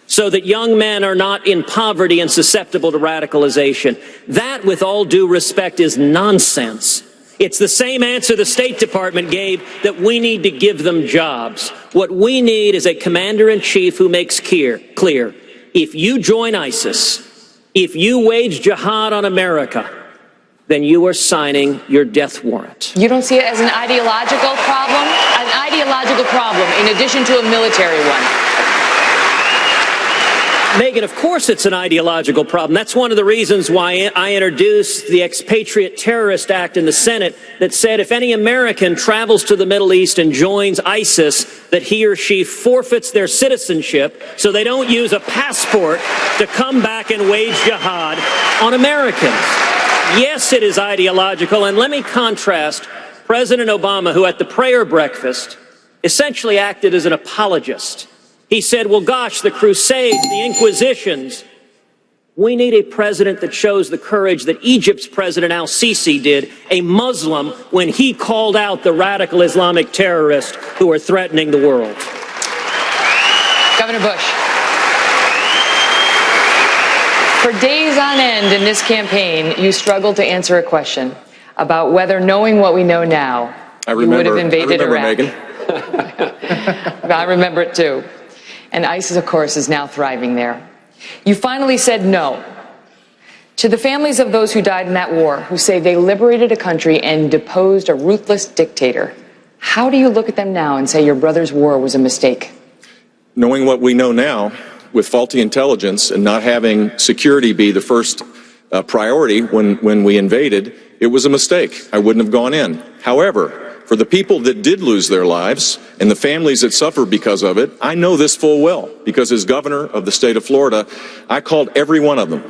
[SPEAKER 9] so that young men are not in poverty and susceptible to radicalization. That, with all due respect, is nonsense. It's the same answer the State Department gave, that we need to give them jobs. What we need is a commander-in-chief who makes clear, if you join ISIS, If you wage jihad on America, then you are signing your death warrant.
[SPEAKER 2] You don't see it as an ideological problem? An ideological problem in addition to a military one.
[SPEAKER 9] Megan, of course it's an ideological problem. That's one of the reasons why I introduced the Expatriate Terrorist Act in the Senate that said if any American travels to the Middle East and joins ISIS, that he or she forfeits their citizenship so they don't use a passport to come back and wage jihad on Americans. Yes, it is ideological, and let me contrast President Obama, who at the prayer breakfast essentially acted as an apologist. He said, well, gosh, the Crusades, the Inquisitions. We need a president that shows the courage that Egypt's President al-Sisi did, a Muslim, when he called out the radical Islamic terrorists who are threatening the world.
[SPEAKER 2] Governor Bush. For days on end in this campaign, you struggled to answer a question about whether, knowing what we know now, you would have invaded Iraq.
[SPEAKER 8] Megan.
[SPEAKER 2] I remember it too. And ISIS, of course, is now thriving there. You finally said no. To the families of those who died in that war, who say they liberated a country and deposed a ruthless dictator, how do you look at them now and say your brother's war was a mistake?
[SPEAKER 8] Knowing what we know now, with faulty intelligence and not having security be the first priority when we invaded, it was a mistake. I wouldn't have gone in. However, for the people that did lose their lives and the families that suffered because of it, I know this full well, because as governor of the state of Florida, I called every one of them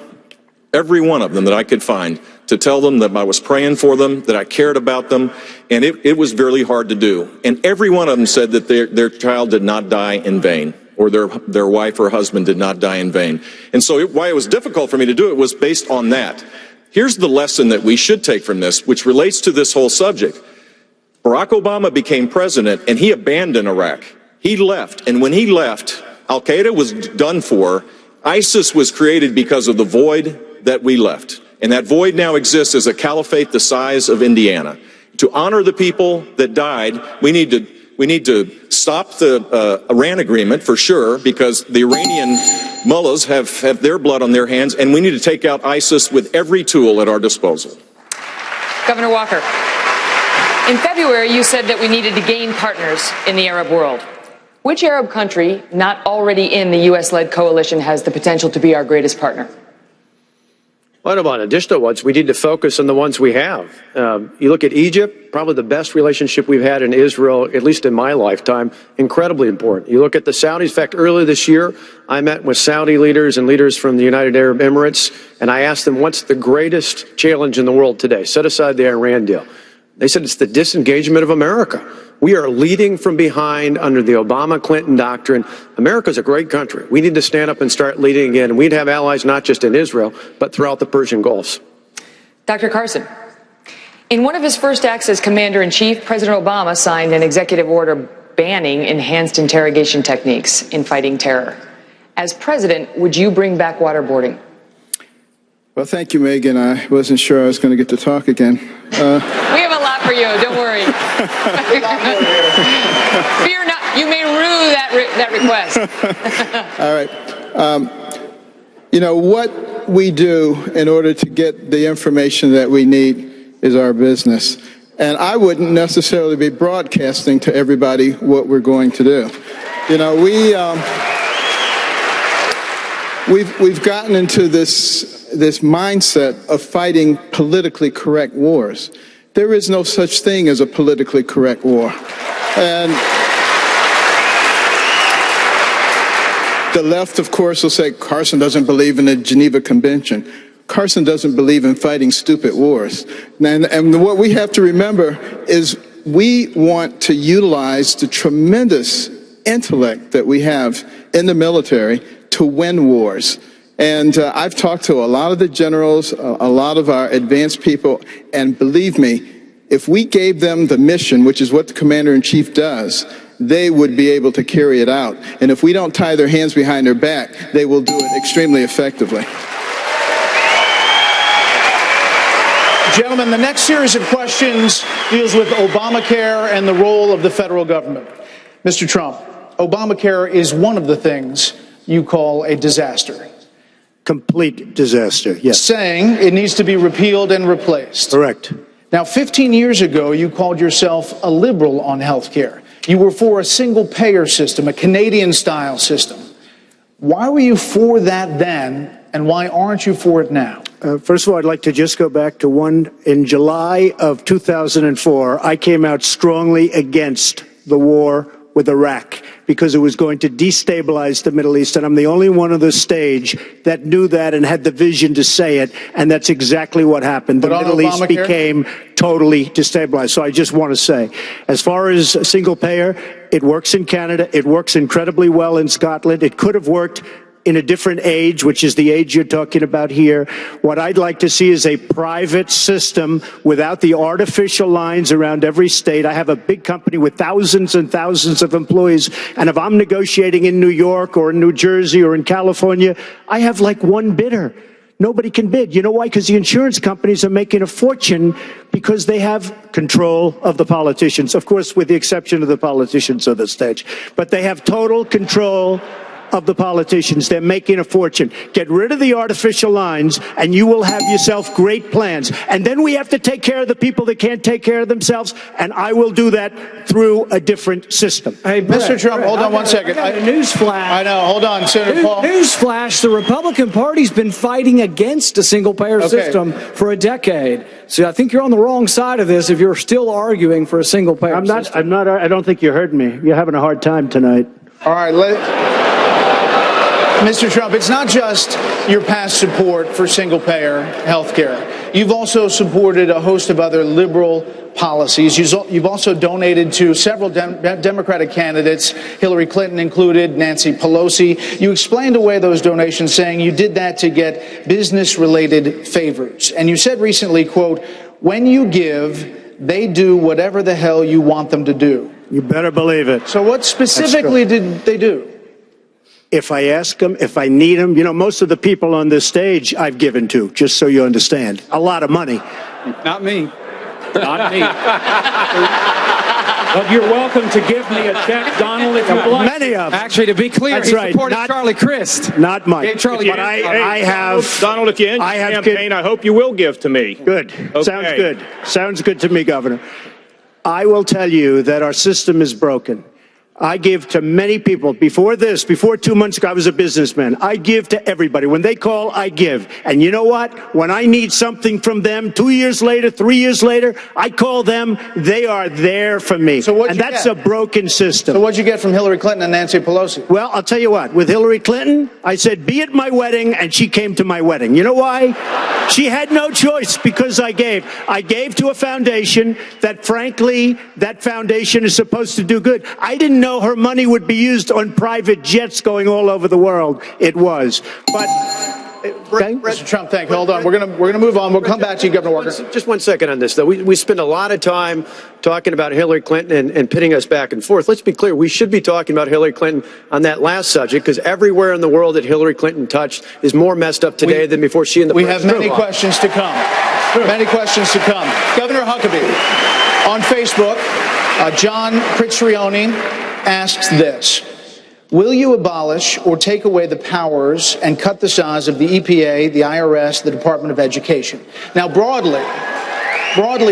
[SPEAKER 8] that I could find, to tell them that I was praying for them, that I cared about them, and it was really hard to do. And every one of them said that their child did not die in vain, or their wife or husband did not die in vain. And so why it was difficult for me to do it was based on that. Here's the lesson that we should take from this, which relates to this whole subject. Barack Obama became president, and he abandoned Iraq. He left, and when he left, Al-Qaeda was done for. ISIS was created because of the void that we left. And that void now exists as a caliphate the size of Indiana. To honor the people that died, we need to stop the Iran agreement for sure, because the Iranian mullahs have their blood on their hands, and we need to take out ISIS with every tool at our disposal.
[SPEAKER 2] Governor Walker. In February, you said that we needed to gain partners in the Arab world. Which Arab country not already in the U.S.-led coalition has the potential to be our greatest partner?
[SPEAKER 11] What about additional ones? We need to focus on the ones we have. You look at Egypt, probably the best relationship we've had in Israel, at least in my lifetime, incredibly important. You look at the Saudis. In fact, earlier this year, I met with Saudi leaders and leaders from the United Arab Emirates, and I asked them, what's the greatest challenge in the world today? Set aside the Iran deal. They said it's the disengagement of America. We are leading from behind under the Obama-Clinton doctrine. America's a great country. We need to stand up and start leading again. And we'd have allies not just in Israel, but throughout the Persian Gulf.
[SPEAKER 2] Dr. Carson, in one of his first acts as commander-in-chief, President Obama signed an executive order banning enhanced interrogation techniques in fighting terror. As president, would you bring back waterboarding?
[SPEAKER 6] Well, thank you, Megan. I wasn't sure I was going to get to talk again.
[SPEAKER 2] We have a lot for you. Don't worry. Fear not. You may rue that request.
[SPEAKER 6] All right. You know, what we do in order to get the information that we need is our business. And I wouldn't necessarily be broadcasting to everybody what we're going to do. You know, we've gotten into this mindset of fighting politically correct wars. There is no such thing as a politically correct war. And the left, of course, will say Carson doesn't believe in the Geneva Convention. Carson doesn't believe in fighting stupid wars. And what we have to remember is we want to utilize the tremendous intellect that we have in the military to win wars. And I've talked to a lot of the generals, a lot of our advanced people, and believe me, if we gave them the mission, which is what the commander-in-chief does, they would be able to carry it out. And if we don't tie their hands behind their back, they will do it extremely effectively.
[SPEAKER 1] Gentlemen, the next series of questions deals with Obamacare and the role of the federal government. Mr. Trump, Obamacare is one of the things you call a disaster.
[SPEAKER 4] Complete disaster, yes.
[SPEAKER 1] Saying it needs to be repealed and replaced.
[SPEAKER 4] Correct.
[SPEAKER 1] Now, 15 years ago, you called yourself a liberal on health care. You were for a single-payer system, a Canadian-style system. Why were you for that then, and why aren't you for it now?
[SPEAKER 4] First of all, I'd like to just go back to in July of 2004, I came out strongly against the war with Iraq because it was going to destabilize the Middle East. And I'm the only one on the stage that knew that and had the vision to say it. And that's exactly what happened. The Middle East became totally destabilized. So I just want to say, as far as single payer, it works in Canada. It works incredibly well in Scotland. It could have worked in a different age, which is the age you're talking about here. What I'd like to see is a private system without the artificial lines around every state. I have a big company with thousands and thousands of employees, and if I'm negotiating in New York or in New Jersey or in California, I have like one bidder. Nobody can bid. You know why? Because the insurance companies are making a fortune because they have control of the politicians, of course, with the exception of the politicians on the stage. But they have total control of the politicians. They're making a fortune. Get rid of the artificial lines and you will have yourself great plans. And then we have to take care of the people that can't take care of themselves, and I will do that through a different system.
[SPEAKER 1] Hey, Mr. Trump, hold on one second.
[SPEAKER 5] I got a newsflash.
[SPEAKER 1] I know. Hold on, Senator Paul.
[SPEAKER 5] Newsflash, the Republican Party's been fighting against a single-payer system for a decade. So I think you're on the wrong side of this if you're still arguing for a single-payer system.
[SPEAKER 4] I don't think you heard me. You're having a hard time tonight.
[SPEAKER 1] All right, Mr. Trump, it's not just your past support for single-payer health care. You've also supported a host of other liberal policies. You've also donated to several Democratic candidates, Hillary Clinton included, Nancy Pelosi. You explained away those donations, saying you did that to get business-related favors. And you said recently, quote, "When you give, they do whatever the hell you want them to do."
[SPEAKER 4] You better believe it.
[SPEAKER 1] So what specifically did they do?
[SPEAKER 4] If I ask them, if I need them, you know, most of the people on this stage I've given to, just so you understand. A lot of money.
[SPEAKER 7] Not me.
[SPEAKER 12] Not me. But you're welcome to give me a check, Donald, if you'd like.
[SPEAKER 4] Many of them.
[SPEAKER 7] Actually, to be clear, he supported Charlie Crist.
[SPEAKER 4] Not Mike.
[SPEAKER 7] Charlie,
[SPEAKER 4] but I have...
[SPEAKER 13] Donald, if you end the campaign, I hope you will give to me.
[SPEAKER 4] Good.
[SPEAKER 13] Okay.
[SPEAKER 4] Sounds good. Sounds good to me, Governor. I will tell you that our system is broken. I give to many people. Before 2 months ago, I was a businessman. I give to everybody. When they call, I give. And you know what? When I need something from them, 2 years later, 3 years later, I call them. They are there for me.
[SPEAKER 1] So
[SPEAKER 4] and that's a broken system.
[SPEAKER 1] So what'd you get from Hillary Clinton and Nancy Pelosi?
[SPEAKER 4] Well, I'll tell you what. With Hillary Clinton, I said, be at my wedding, and she came to my wedding. You know why? She had no choice because I gave. I gave to a foundation that, frankly, that foundation is supposed to do good. I didn't know her money would be used on private jets going all over the world. It was. But
[SPEAKER 1] Mr. Trump, thank you. Hold on. We're gonna move on. We'll come back to you, Governor Walker.
[SPEAKER 11] Just 1 second on this, though. We spend a lot of time talking about Hillary Clinton and pitting us back and forth. Let's be clear. We should be talking about Hillary Clinton on that last subject, because everywhere in the world that Hillary Clinton touched is more messed up today than before she and the
[SPEAKER 1] president. We have many questions to come. Many questions to come. Governor Huckabee, on Facebook, John Pritzrioni asks this: will you abolish or take away the powers and cut the size of the EPA, the IRS, the Department of Education? Now, broadly,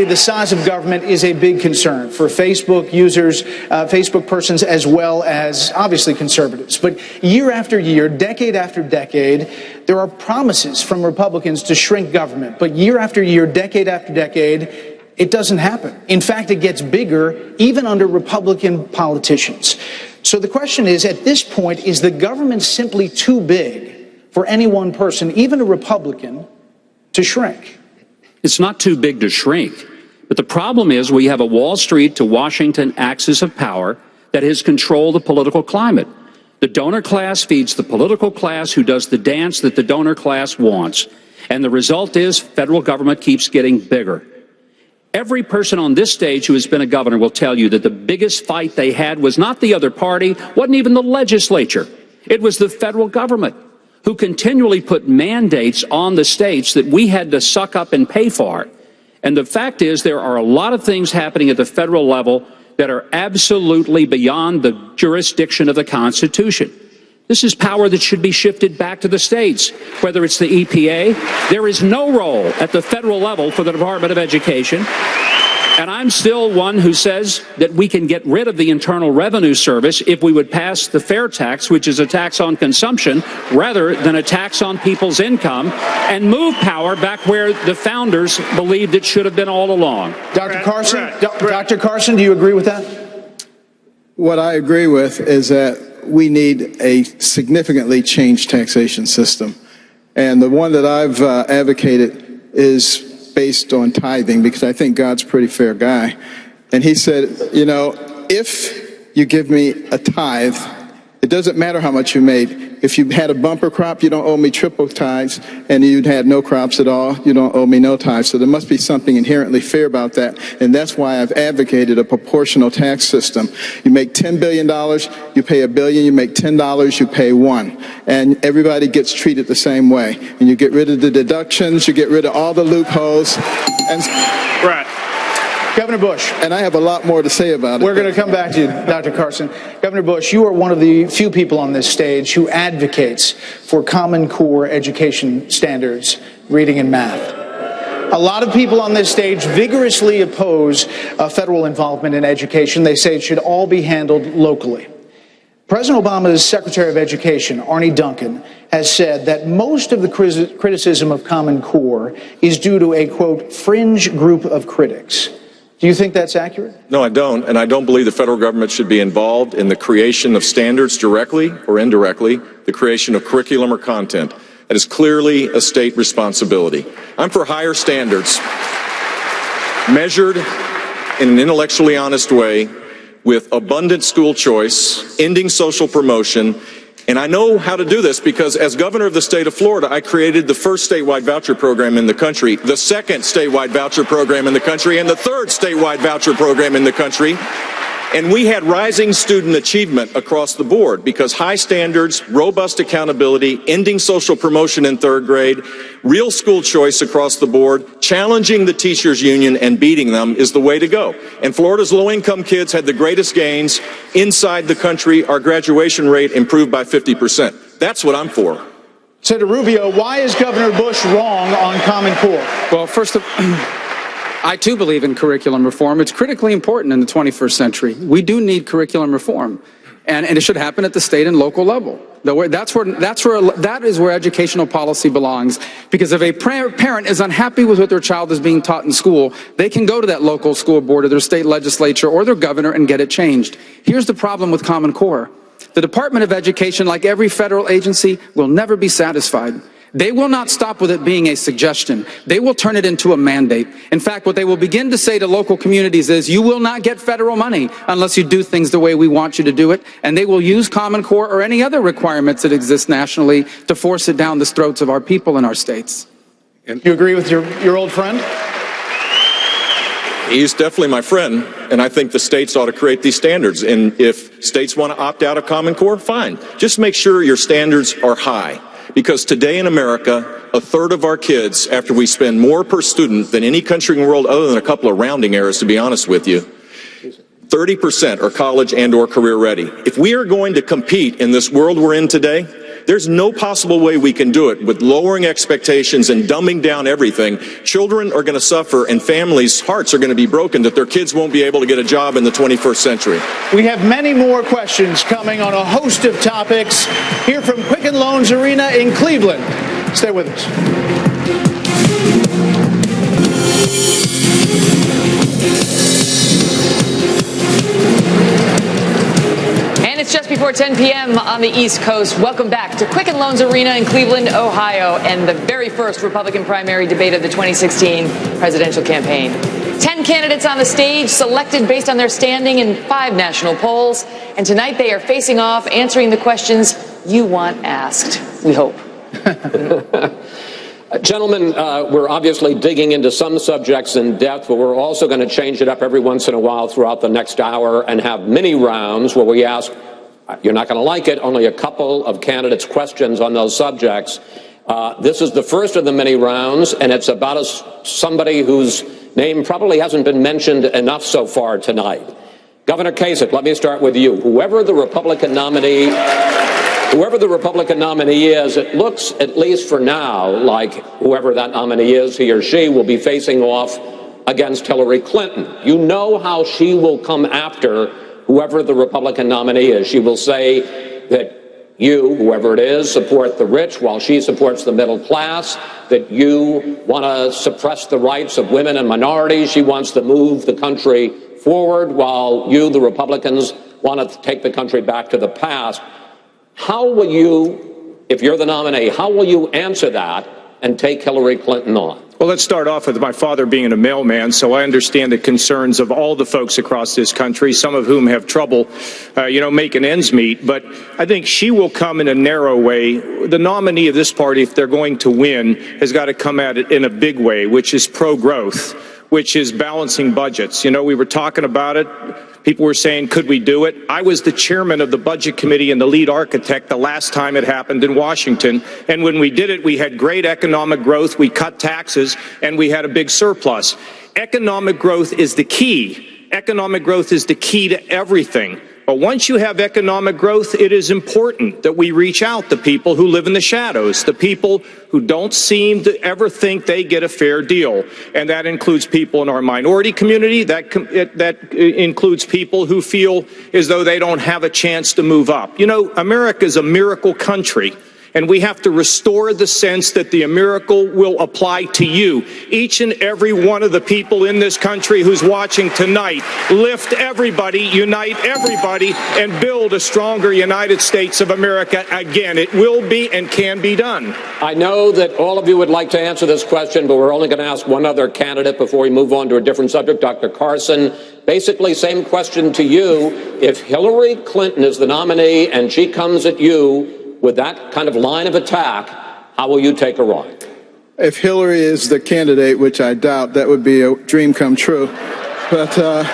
[SPEAKER 1] the size of government is a big concern for Facebook users, Facebook persons, as well as, obviously, conservatives. But year after year, decade after decade, there are promises from Republicans to shrink government. But year after year, decade after decade, it doesn't happen. In fact, it gets bigger, even under Republican politicians. So the question is, at this point, is the government simply too big for any one person, even a Republican, to shrink?
[SPEAKER 12] It's not too big to shrink. But the problem is we have a Wall Street to Washington axis of power that has controlled the political climate. The donor class feeds the political class, who does the dance that the donor class wants. And the result is federal government keeps getting bigger. Every person on this stage who has been a governor will tell you that the biggest fight they had was not the other party, wasn't even the legislature. It was the federal government, who continually put mandates on the states that we had to suck up and pay for. And the fact is, there are a lot of things happening at the federal level that are absolutely beyond the jurisdiction of the Constitution. This is power that should be shifted back to the states, whether it's the EPA. There is no role at the federal level for the Department of Education. And I'm still one who says that we can get rid of the Internal Revenue Service if we would pass the fair tax, which is a tax on consumption, rather than a tax on people's income, and move power back where the founders believed it should have been all along.
[SPEAKER 1] Dr. Carson, Dr. Carson, do you agree with that?
[SPEAKER 6] What I agree with is that we need a significantly changed taxation system. And the one that I've advocated is based on tithing, because I think God's a pretty fair guy. And he said, you know, if you give me a tithe, it doesn't matter how much you made. If you had a bumper crop, you don't owe me triple tithes, and you had no crops at all, you don't owe me no tithes. So there must be something inherently fair about that, and that's why I've advocated a proportional tax system. You make $10 billion, you pay $1 billion. You make $10, you pay $1, and everybody gets treated the same way. And you get rid of the deductions, you get rid of all the loopholes. And
[SPEAKER 1] right. Governor Bush.
[SPEAKER 6] And I have a lot more to say about it.
[SPEAKER 1] We're going to come back to you, Dr. Carson. Governor Bush, you are one of the few people on this stage who advocates for Common Core education standards, reading and math. A lot of people on this stage vigorously oppose federal involvement in education. They say it should all be handled locally. President Obama's Secretary of Education, Arne Duncan, has said that most of the criticism of Common Core is due to a, quote, fringe group of critics. Do you think that's accurate?
[SPEAKER 8] No, I don't. And I don't believe the federal government should be involved in the creation of standards directly or indirectly, the creation of curriculum or content. That is clearly a state responsibility. I'm for higher standards, measured in an intellectually honest way, with abundant school choice, ending social promotion. And I know how to do this because as governor of the state of Florida, I created the first statewide voucher program in the country, the second statewide voucher program in the country, and the third statewide voucher program in the country. And we had rising student achievement across the board because high standards, robust accountability, ending social promotion in third grade, real school choice across the board, challenging the teachers union and beating them is the way to go. And Florida's low-income kids had the greatest gains inside the country. Our graduation rate improved by 50%. That's what I'm for.
[SPEAKER 1] Senator Rubio, why is Governor Bush wrong on Common Core?
[SPEAKER 7] Well, first of I, too, believe in curriculum reform. It's critically important in the 21st century. We do need curriculum reform, and it should happen at the state and local level. That is where educational policy belongs, because if a parent is unhappy with what their child is being taught in school, they can go to that local school board or their state legislature or their governor and get it changed. Here's the problem with Common Core. The Department of Education, like every federal agency, will never be satisfied. They will not stop with it being a suggestion. They will turn it into a mandate. In fact, what they will begin to say to local communities is, you will not get federal money unless you do things the way we want you to do it. And they will use Common Core or any other requirements that exist nationally to force it down the throats of our people in our states.
[SPEAKER 1] And you agree with your old friend?
[SPEAKER 8] He's definitely my friend, and I think the states ought to create these standards. And if states want to opt out of Common Core, fine. Just make sure your standards are high. Because today in America, a third of our kids, after we spend more per student than any country in the world other than a couple of rounding errors, to be honest with you, 30% are college and or career ready. If we are going to compete in this world we're in today, there's no possible way we can do it with lowering expectations and dumbing down everything. Children are going to suffer and families' hearts are going to be broken that their kids won't be able to get a job in the 21st century.
[SPEAKER 1] We have many more questions coming on a host of topics here from Quicken Loans Arena in Cleveland. Stay with us.
[SPEAKER 2] And it's just before 10 p.m. on the East Coast. Welcome back to Quicken Loans Arena in Cleveland, Ohio, and the very first Republican primary debate of the 2016 presidential campaign. 10 candidates on the stage, selected based on their standing in 5 national polls. And tonight they are facing off, answering the questions you want asked, we hope.
[SPEAKER 3] Gentlemen, we're obviously digging into some subjects in depth, but we're also going to change it up every once in a while throughout the next hour and have mini rounds where we ask, you're not going to like it, only a couple of candidates' questions on those subjects. This is the first of the mini rounds, and it's about somebody whose name probably hasn't been mentioned enough so far tonight. Governor Kasich, let me start with you. Whoever the Republican nominee whoever the Republican nominee is, it looks, at least for now, like whoever that nominee is, he or she, will be facing off against Hillary Clinton. You know how she will come after whoever the Republican nominee is. She will say that you, whoever it is, support the rich while she supports the middle class, that you want to suppress the rights of women and minorities. She wants to move the country forward while you, the Republicans, want to take the country back to the past. How will you, if you're the nominee, how will you answer that and take Hillary Clinton on?
[SPEAKER 13] Well, let's start off with my father being a mailman, so I understand the concerns of all the folks across this country, some of whom have trouble, making ends meet. But I think she will come in a narrow way. The nominee of this party, if they're going to win, has got to come at it in a big way, which is pro-growth, which is balancing budgets. You know, we were talking about it. People were saying, could we do it? I was the chairman of the budget committee and the lead architect the last time it happened in Washington. And when we did it, we had great economic growth, we cut taxes, and we had a big surplus. Economic growth is the key. Economic growth is the key to everything. But once you have economic growth, it is important that we reach out to people who live in the shadows, the people who don't seem to ever think they get a fair deal. And that includes people in our minority community. That includes people who feel as though they don't have a chance to move up. You know, America is a miracle country. And we have to restore the sense that the miracle will apply to you. Each and every one of the people in this country who's watching tonight, lift everybody, unite everybody, and build a stronger United States of America again. It will be and can be done.
[SPEAKER 3] I know that all of you would like to answer this question, but we're only going to ask one other candidate before we move on to a different subject. Dr. Carson, basically same question to you. If Hillary Clinton is the nominee and she comes at you with that kind of line of attack, how will you take her on?
[SPEAKER 6] If Hillary is the candidate, which I doubt, that would be a dream come true. But, the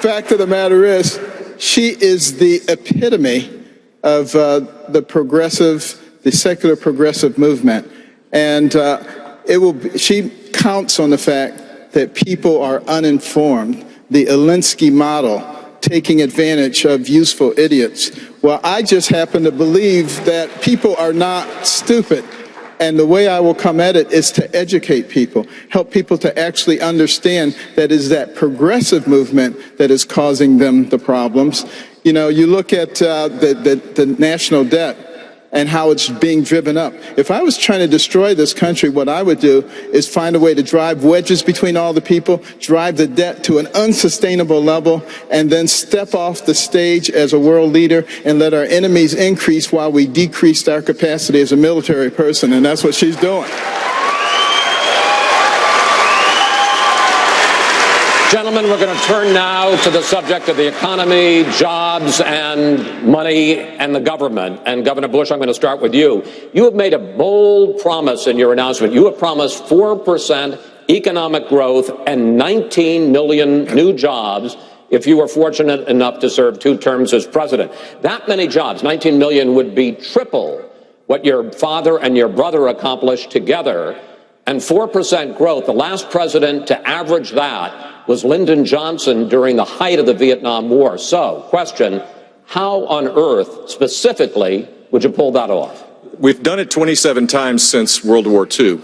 [SPEAKER 6] fact of the matter is, she is the epitome of the secular progressive movement. And she counts on the fact that people are uninformed, the Alinsky model, taking advantage of useful idiots. Well, I just happen to believe that people are not stupid. And the way I will come at it is to educate people, help people to actually understand that is that progressive movement that is causing them the problems. You know, you look at the national debt and how it's being driven up. If I was trying to destroy this country, what I would do is find a way to drive wedges between all the people, drive the debt to an unsustainable level, and then step off the stage as a world leader and let our enemies increase while we decreased our capacity as a military person. And that's what she's doing.
[SPEAKER 3] Gentlemen, we're going to turn now to the subject of the economy, jobs, and money, and the government. And Governor Bush, I'm going to start with you. You have made a bold promise in your announcement. You have promised 4% economic growth and 19 million new jobs if you were fortunate enough to serve 2 terms as president. That many jobs, 19 million, would be triple what your father and your brother accomplished together. And 4% growth, the last president to average that was Lyndon Johnson during the height of the Vietnam War. So, question, how on earth, specifically, would you pull that off?
[SPEAKER 8] We've done it 27 times since World War II.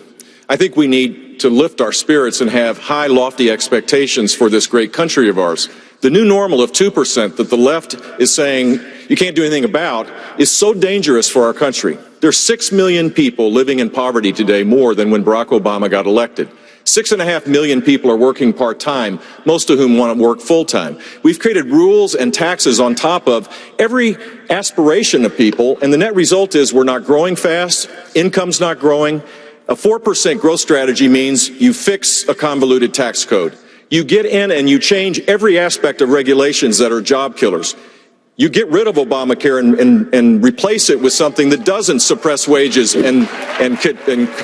[SPEAKER 8] I think we need to lift our spirits and have high, lofty expectations for this great country of ours. The new normal of 2% that the left is saying you can't do anything about is so dangerous for our country. There's 6 million people living in poverty today, more than when Barack Obama got elected. 6.5 million people are working part-time, most of whom want to work full-time. We've created rules and taxes on top of every aspiration of people, and the net result is we're not growing fast, income's not growing. A 4% growth strategy means you fix a convoluted tax code. You get in and you change every aspect of regulations that are job killers. You get rid of Obamacare and replace it with something that doesn't suppress wages and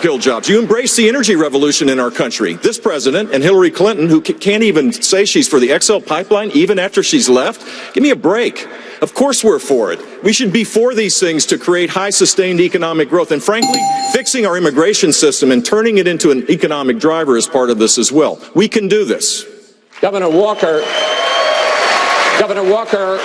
[SPEAKER 8] kill jobs. You embrace the energy revolution in our country. This president and Hillary Clinton, who can't even say she's for the XL pipeline even after she's left, give me a break. Of course we're for it. We should be for these things to create high sustained economic growth. And frankly, fixing our immigration system and turning it into an economic driver is part of this as well. We can do this.
[SPEAKER 3] Governor Walker,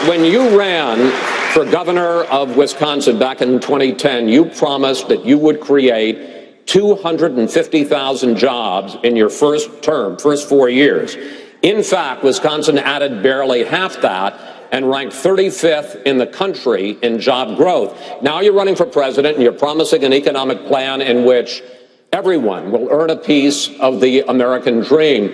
[SPEAKER 3] when you ran For governor of Wisconsin back in 2010, you promised that you would create 250,000 jobs in your first term, first 4 years. In fact, Wisconsin added barely half that and ranked 35th in the country in job growth. Now you're running for president and you're promising an economic plan in which everyone will earn a piece of the American dream.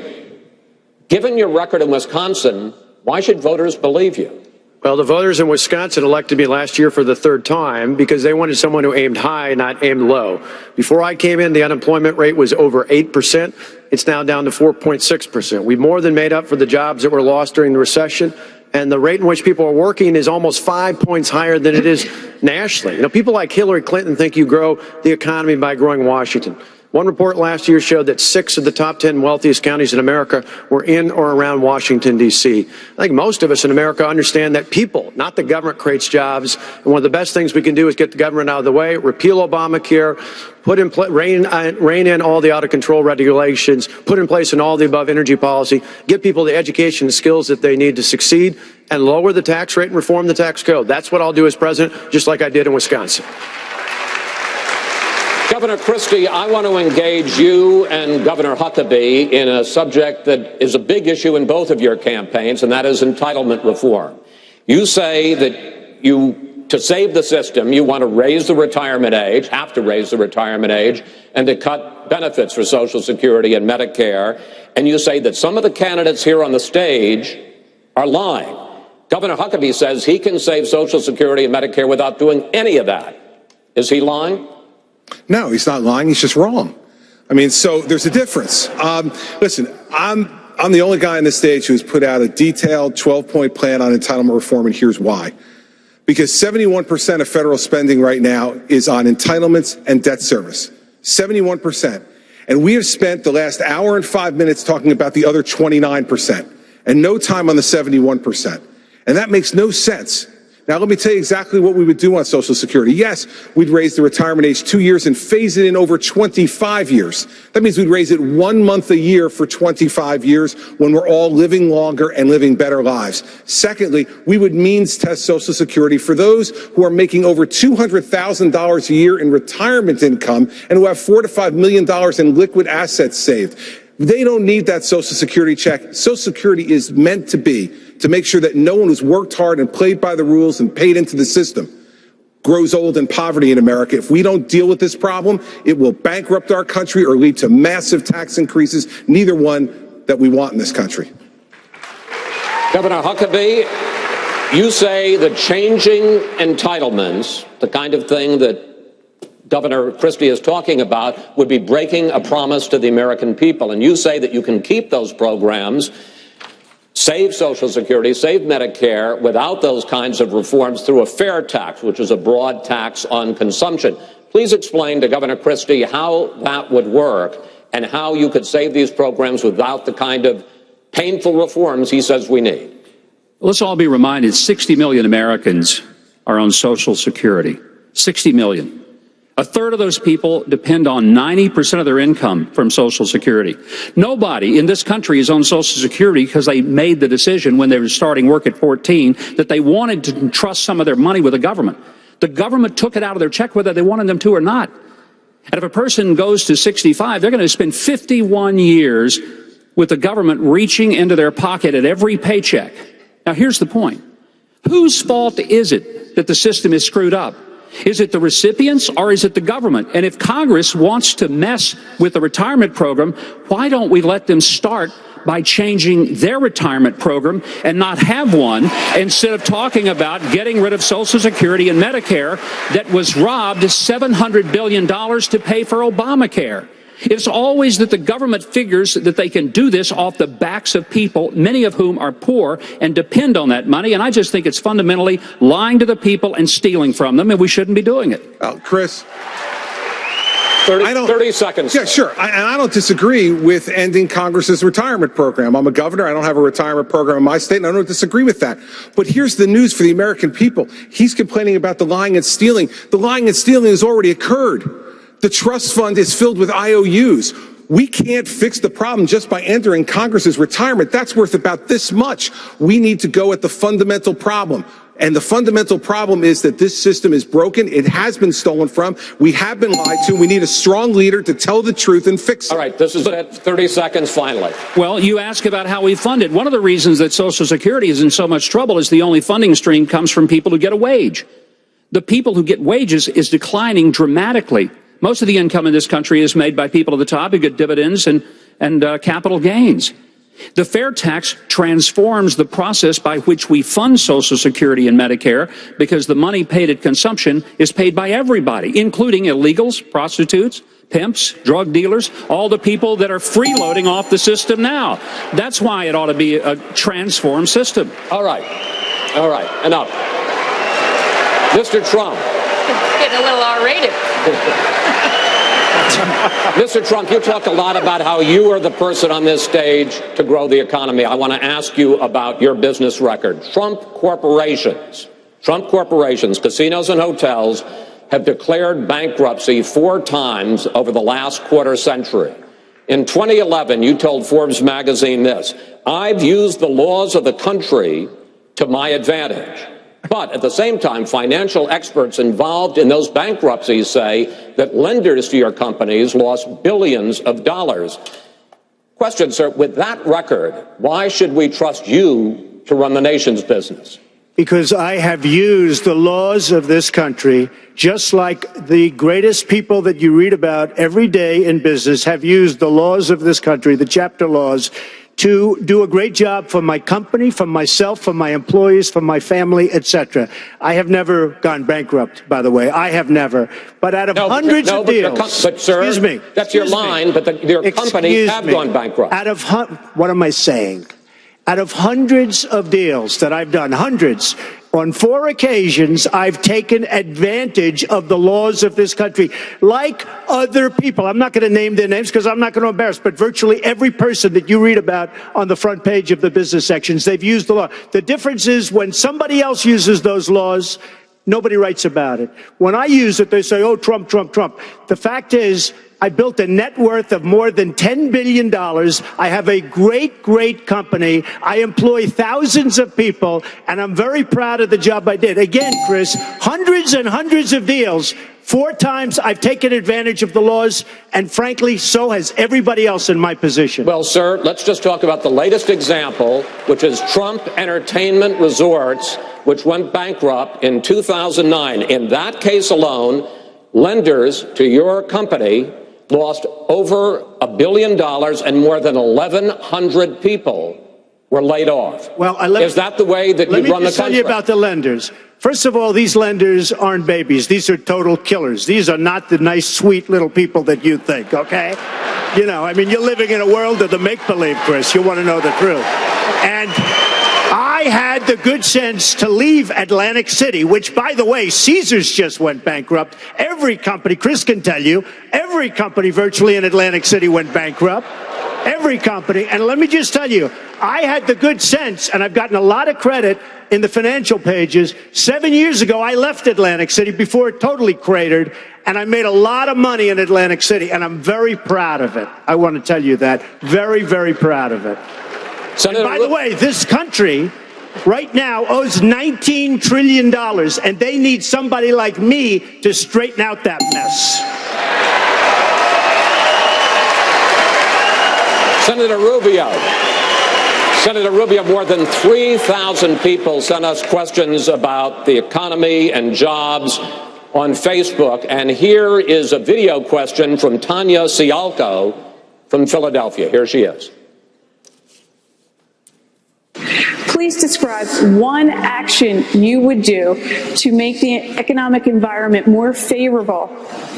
[SPEAKER 3] Given your record in Wisconsin, why should voters believe you?
[SPEAKER 11] Well, the voters in Wisconsin elected me last year for the third time because they wanted someone who aimed high, not aimed low. Before I came in, the unemployment rate was over 8%. It's now down to 4.6%. We've more than made up for the jobs that were lost during the recession. And the rate in which people are working is almost 5 points higher than it is nationally. You know, people like Hillary Clinton think you grow the economy by growing Washington. One report last year showed that 6 of the top 10 wealthiest counties in America were in or around Washington, D.C. I think most of us in America understand that people, not the government, creates jobs. And one of the best things we can do is get the government out of the way, repeal Obamacare, rein in all the out-of-control regulations, put in place an all-the-above energy policy, give people the education and skills that they need to succeed, and lower the tax rate and reform the tax code. That's what I'll do as president, just like I did in Wisconsin.
[SPEAKER 3] Governor Christie, I want to engage you and Governor Huckabee in a subject that is a big issue in both of your campaigns, and that is entitlement reform. You say that to save the system, you want to raise the retirement age, have to raise the retirement age, and to cut benefits for Social Security and Medicare. And you say that some of the candidates here on the stage are lying. Governor Huckabee says he can save Social Security and Medicare without doing any of that. Is he lying?
[SPEAKER 10] No, he's not lying. He's just wrong. I mean, so there's a difference. Listen, I'm the only guy on the stage who's put out a detailed 12-point plan on entitlement reform, and here's why. Because 71% of federal spending right now is on entitlements and debt service. 71%. And we have spent the last hour and 5 minutes talking about the other 29% and no time on the 71%. And that makes no sense. Now, let me tell you exactly what we would do on Social Security. Yes, we'd raise the retirement age 2 years and phase it in over 25 years. That means we'd raise it 1 month a year for 25 years when we're all living longer and living better lives. Secondly, we would means test Social Security for those who are making over $200,000 a year in retirement income and who have $4 to $5 million in liquid assets saved. They don't need that Social Security check. Social Security is meant to be to make sure that no one who's worked hard and played by the rules and paid into the system grows old in poverty in America. If we don't deal with this problem, it will bankrupt our country or lead to massive tax increases, neither one that we want in this country.
[SPEAKER 3] Governor Huckabee, you say that changing entitlements, the kind of thing that Governor Christie is talking about, would be breaking a promise to the American people. And you say that you can keep those programs, save Social Security, save Medicare, without those kinds of reforms through a fair tax, which is a broad tax on consumption. Please explain to Governor Christie how that would work and how you could save these programs without the kind of painful reforms he says we need.
[SPEAKER 12] Let's all be reminded 60 million Americans are on Social Security. 60 million. A third of those people depend on 90% of their income from Social Security. Nobody in this country is on Social Security because they made the decision when they were starting work at 14 that they wanted to entrust some of their money with the government. The government took it out of their check whether they wanted them to or not. And if a person goes to 65, they're going to spend 51 years with the government reaching into their pocket at every paycheck. Now, here's the point. Whose fault is it that the system is screwed up? Is it the recipients or is it the government? And if Congress wants to mess with the retirement program, why don't we let them start by changing their retirement program and not have one, instead of talking about getting rid of Social Security and Medicare that was robbed $700 billion to pay for Obamacare? It's always that the government figures that they can do this off the backs of people, many of whom are poor and depend on that money. And I just think it's fundamentally lying to the people and stealing from them, and we shouldn't be doing it.
[SPEAKER 10] Well, Chris,
[SPEAKER 3] 30 seconds.
[SPEAKER 10] Yeah, sure. I don't disagree with ending Congress's retirement program. I'm a governor. I don't have a retirement program in my state, and I don't disagree with that. But here's the news for the American people. He's complaining about the lying and stealing. The lying and stealing has already occurred. The trust fund is filled with IOUs. We can't fix the problem just by entering Congress's retirement. That's worth about this much. We need to go at the fundamental problem. And the fundamental problem is that this system is broken. It has been stolen from. We have been lied to. We need a strong leader to tell the truth and fix it.
[SPEAKER 3] All right, this is it. 30 seconds finally.
[SPEAKER 12] Well, you ask about how we fund it. One of the reasons that Social Security is in so much trouble is the only funding stream comes from people who get a wage. The people who get wages is declining dramatically. Most of the income in this country is made by people at the top who get dividends and capital gains. The fair tax transforms the process by which we fund Social Security and Medicare because the money paid at consumption is paid by everybody, including illegals, prostitutes, pimps, drug dealers, all the people that are freeloading off the system now. That's why it ought to be a transformed system.
[SPEAKER 3] All right, enough. Mr. Trump.
[SPEAKER 2] It's getting a little R-rated.
[SPEAKER 3] Mr. Trump, you talk a lot about how you are the person on this stage to grow the economy. I want to ask you about your business record. Trump corporations, casinos and hotels have declared bankruptcy 4 times over the last quarter century. In 2011, you told Forbes magazine this: "I've used the laws of the country to my advantage." But at the same time, financial experts involved in those bankruptcies say that lenders to your companies lost billions of dollars. Question, sir, with that record, why should we trust you to run the nation's business?
[SPEAKER 4] Because I have used the laws of this country, just like the greatest people that you read about every day in business have used the laws of this country, the chapter laws, to do a great job for my company, for myself, for my employees, for my family, etc. I have never gone bankrupt, by the way. I have never. But out of hundreds of deals,
[SPEAKER 3] but sir,
[SPEAKER 4] excuse me,
[SPEAKER 3] that's your line, but your companies have gone bankrupt.
[SPEAKER 4] What am I saying? Out of hundreds of deals that I've done, hundreds, on 4 occasions, I've taken advantage of the laws of this country, like other people. I'm not going to name their names because I'm not going to embarrass, but virtually every person that you read about on the front page of the business sections, they've used the law. The difference is when somebody else uses those laws, nobody writes about it. When I use it, they say, oh, Trump, Trump, Trump. The fact is, I built a net worth of more than $10 billion. I have a great, great company. I employ thousands of people, and I'm very proud of the job I did. Again, Chris, hundreds and hundreds of deals. 4 times I've taken advantage of the laws, and frankly, so has everybody else in my position.
[SPEAKER 3] Well, sir, let's just talk about the latest example, which is Trump Entertainment Resorts, which went bankrupt in 2009. In that case alone, lenders to your company lost over $1 billion and more than 1,100 people were laid off.
[SPEAKER 4] Well,
[SPEAKER 3] is that the way that you run the country?
[SPEAKER 4] Let me tell you about the lenders. First of all, these lenders aren't babies. These are total killers. These are not the nice, sweet little people that you think, okay? You know, I mean, you're living in a world of the make-believe, Chris. You want to know the truth. And I had the good sense to leave Atlantic City, which, by the way, Caesars just went bankrupt. Every company, Chris can tell you, every company virtually in Atlantic City went bankrupt. Every company. And let me just tell you, I had the good sense, and I've gotten a lot of credit in the financial pages. 7 years ago, I left Atlantic City before it totally cratered, and I made a lot of money in Atlantic City, and I'm very proud of it. I want to tell you that. Very, very proud of it. And by the way, this country right now owes $19 trillion, and they need somebody like me to straighten out that mess.
[SPEAKER 3] Senator Rubio, more than 3,000 people sent us questions about the economy and jobs on Facebook. And here is a video question from Tanya Sialko from Philadelphia. Here she is.
[SPEAKER 15] Please describe one action you would do to make the economic environment more favorable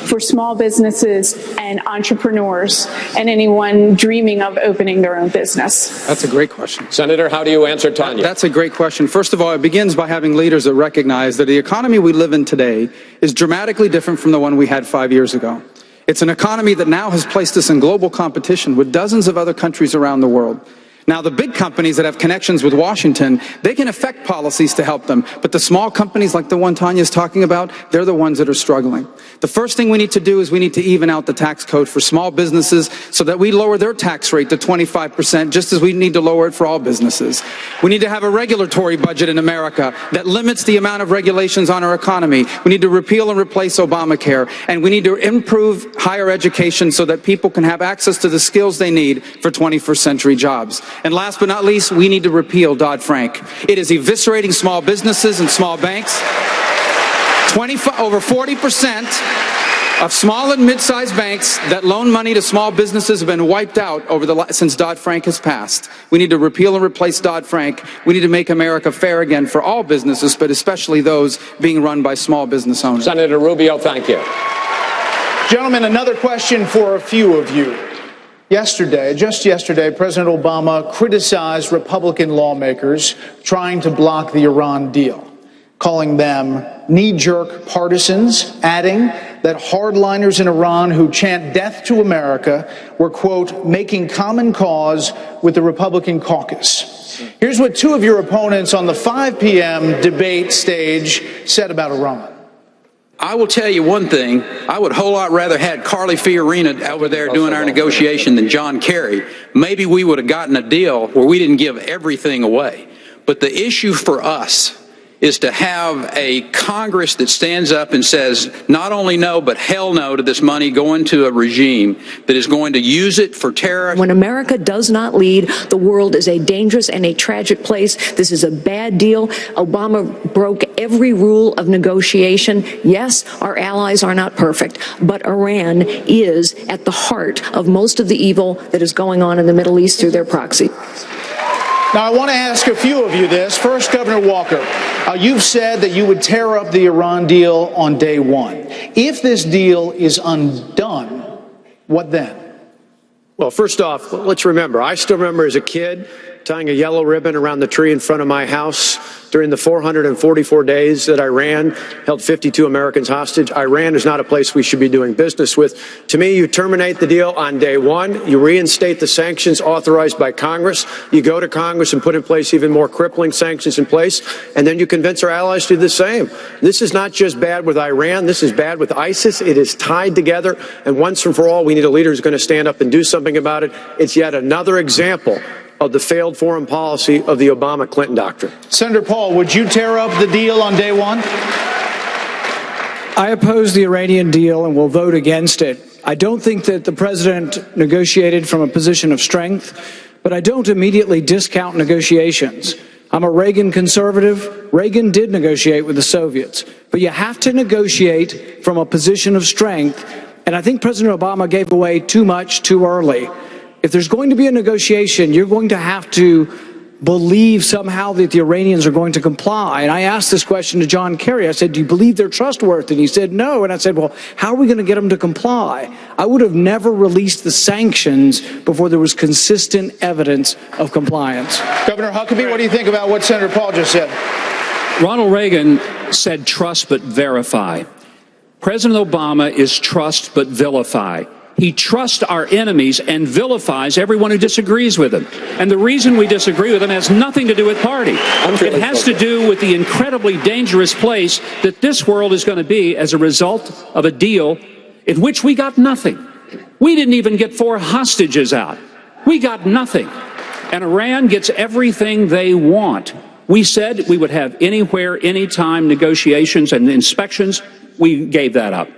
[SPEAKER 15] for small businesses and entrepreneurs and anyone dreaming of opening their own business.
[SPEAKER 7] That's a great question.
[SPEAKER 3] Senator, how do you answer Tanya?
[SPEAKER 7] That's a great question. First of all, it begins by having leaders that recognize that the economy we live in today is dramatically different from the one we had 5 years ago. It's an economy that now has placed us in global competition with dozens of other countries around the world. Now, the big companies that have connections with Washington, they can affect policies to help them. But the small companies like the one Tanya's talking about, they're the ones that are struggling. The first thing we need to do is we need to even out the tax code for small businesses so that we lower their tax rate to 25%, just as we need to lower it for all businesses. We need to have a regulatory budget in America that limits the amount of regulations on our economy. We need to repeal and replace Obamacare. And we need to improve higher education so that people can have access to the skills they need for 21st century jobs. And last but not least, we need to repeal Dodd-Frank. It is eviscerating small businesses and small banks. Over 40% of small and mid-sized banks that loan money to small businesses have been wiped out since Dodd-Frank has passed. We need to repeal and replace Dodd-Frank. We need to make America fair again for all businesses, but especially those being run by small business owners.
[SPEAKER 3] Senator Rubio, thank you.
[SPEAKER 1] Gentlemen, another question for a few of you. Just yesterday, President Obama criticized Republican lawmakers trying to block the Iran deal, calling them knee-jerk partisans, adding that hardliners in Iran who chant death to America were, quote, making common cause with the Republican caucus. Here's what two of your opponents on the 5 p.m. debate stage said about Iran.
[SPEAKER 16] I will tell you one thing. I would a whole lot rather had Carly Fiorina over there doing our negotiation than John Kerry. Maybe we would have gotten a deal where we didn't give everything away. But the issue for us is to have a Congress that stands up and says not only no, but hell no to this money going to a regime that is going to use it for terror.
[SPEAKER 17] When America does not lead, the world is a dangerous and a tragic place. This is a bad deal. Obama broke every rule of negotiation. Yes, our allies are not perfect, but Iran is at the heart of most of the evil that is going on in the Middle East through their proxy.
[SPEAKER 1] Now, I want to ask a few of you this. First, Governor Walker, you've said that you would tear up the Iran deal on day one. If this deal is undone, what then?
[SPEAKER 11] Well, first off, let's remember, I still remember as a kid tying a yellow ribbon around the tree in front of my house during the 444 days that Iran held 52 Americans hostage. Iran is not a place we should be doing business with. To me, you terminate the deal on day one. You reinstate the sanctions authorized by Congress. You go to Congress and put in place even more crippling sanctions in place, and then you convince our allies to do the same. This is not just bad with Iran. This is bad with ISIS. It is tied together, and once and for all, we need a leader who's going to stand up and do something about it. It's yet another example of the failed foreign policy of the Obama-Clinton doctrine.
[SPEAKER 1] Senator Paul, would you tear up the deal on day one?
[SPEAKER 5] I oppose the Iranian deal and will vote against it. I don't think that the president negotiated from a position of strength, but I don't immediately discount negotiations. I'm a Reagan conservative. Reagan did negotiate with the Soviets, but you have to negotiate from a position of strength, and I think President Obama gave away too much too early. If there's going to be a negotiation, you're going to have to believe somehow that the Iranians are going to comply. And I asked this question to John Kerry. I said, do you believe they're trustworthy? And he said, no. And I said, well, how are we going to get them to comply? I would have never released the sanctions before there was consistent evidence of compliance.
[SPEAKER 1] Governor Huckabee, what do you think about what Senator Paul just said?
[SPEAKER 12] Ronald Reagan said trust but verify. President Obama is trust but vilify. He trusts our enemies and vilifies everyone who disagrees with him. And the reason we disagree with him has nothing to do with party. It has to do with the incredibly dangerous place that this world is going to be as a result of a deal in which we got nothing. We didn't even get 4 hostages out. We got nothing. And Iran gets everything they want. We said we would have anywhere, anytime negotiations and inspections. We gave that up.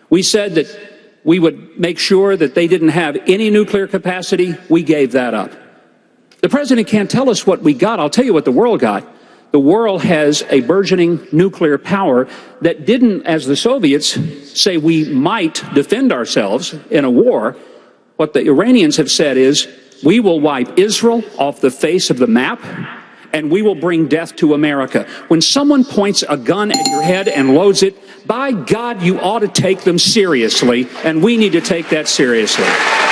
[SPEAKER 12] We said that we would make sure that they didn't have any nuclear capacity. We gave that up. The president can't tell us what we got. I'll tell you what the world got. The world has a burgeoning nuclear power that didn't, as the Soviets say, we might defend ourselves in a war. What the Iranians have said is, we will wipe Israel off the face of the map, and we will bring death to America. When someone points a gun at your head and loads it, by God, you ought to take them seriously, and we need to take that seriously.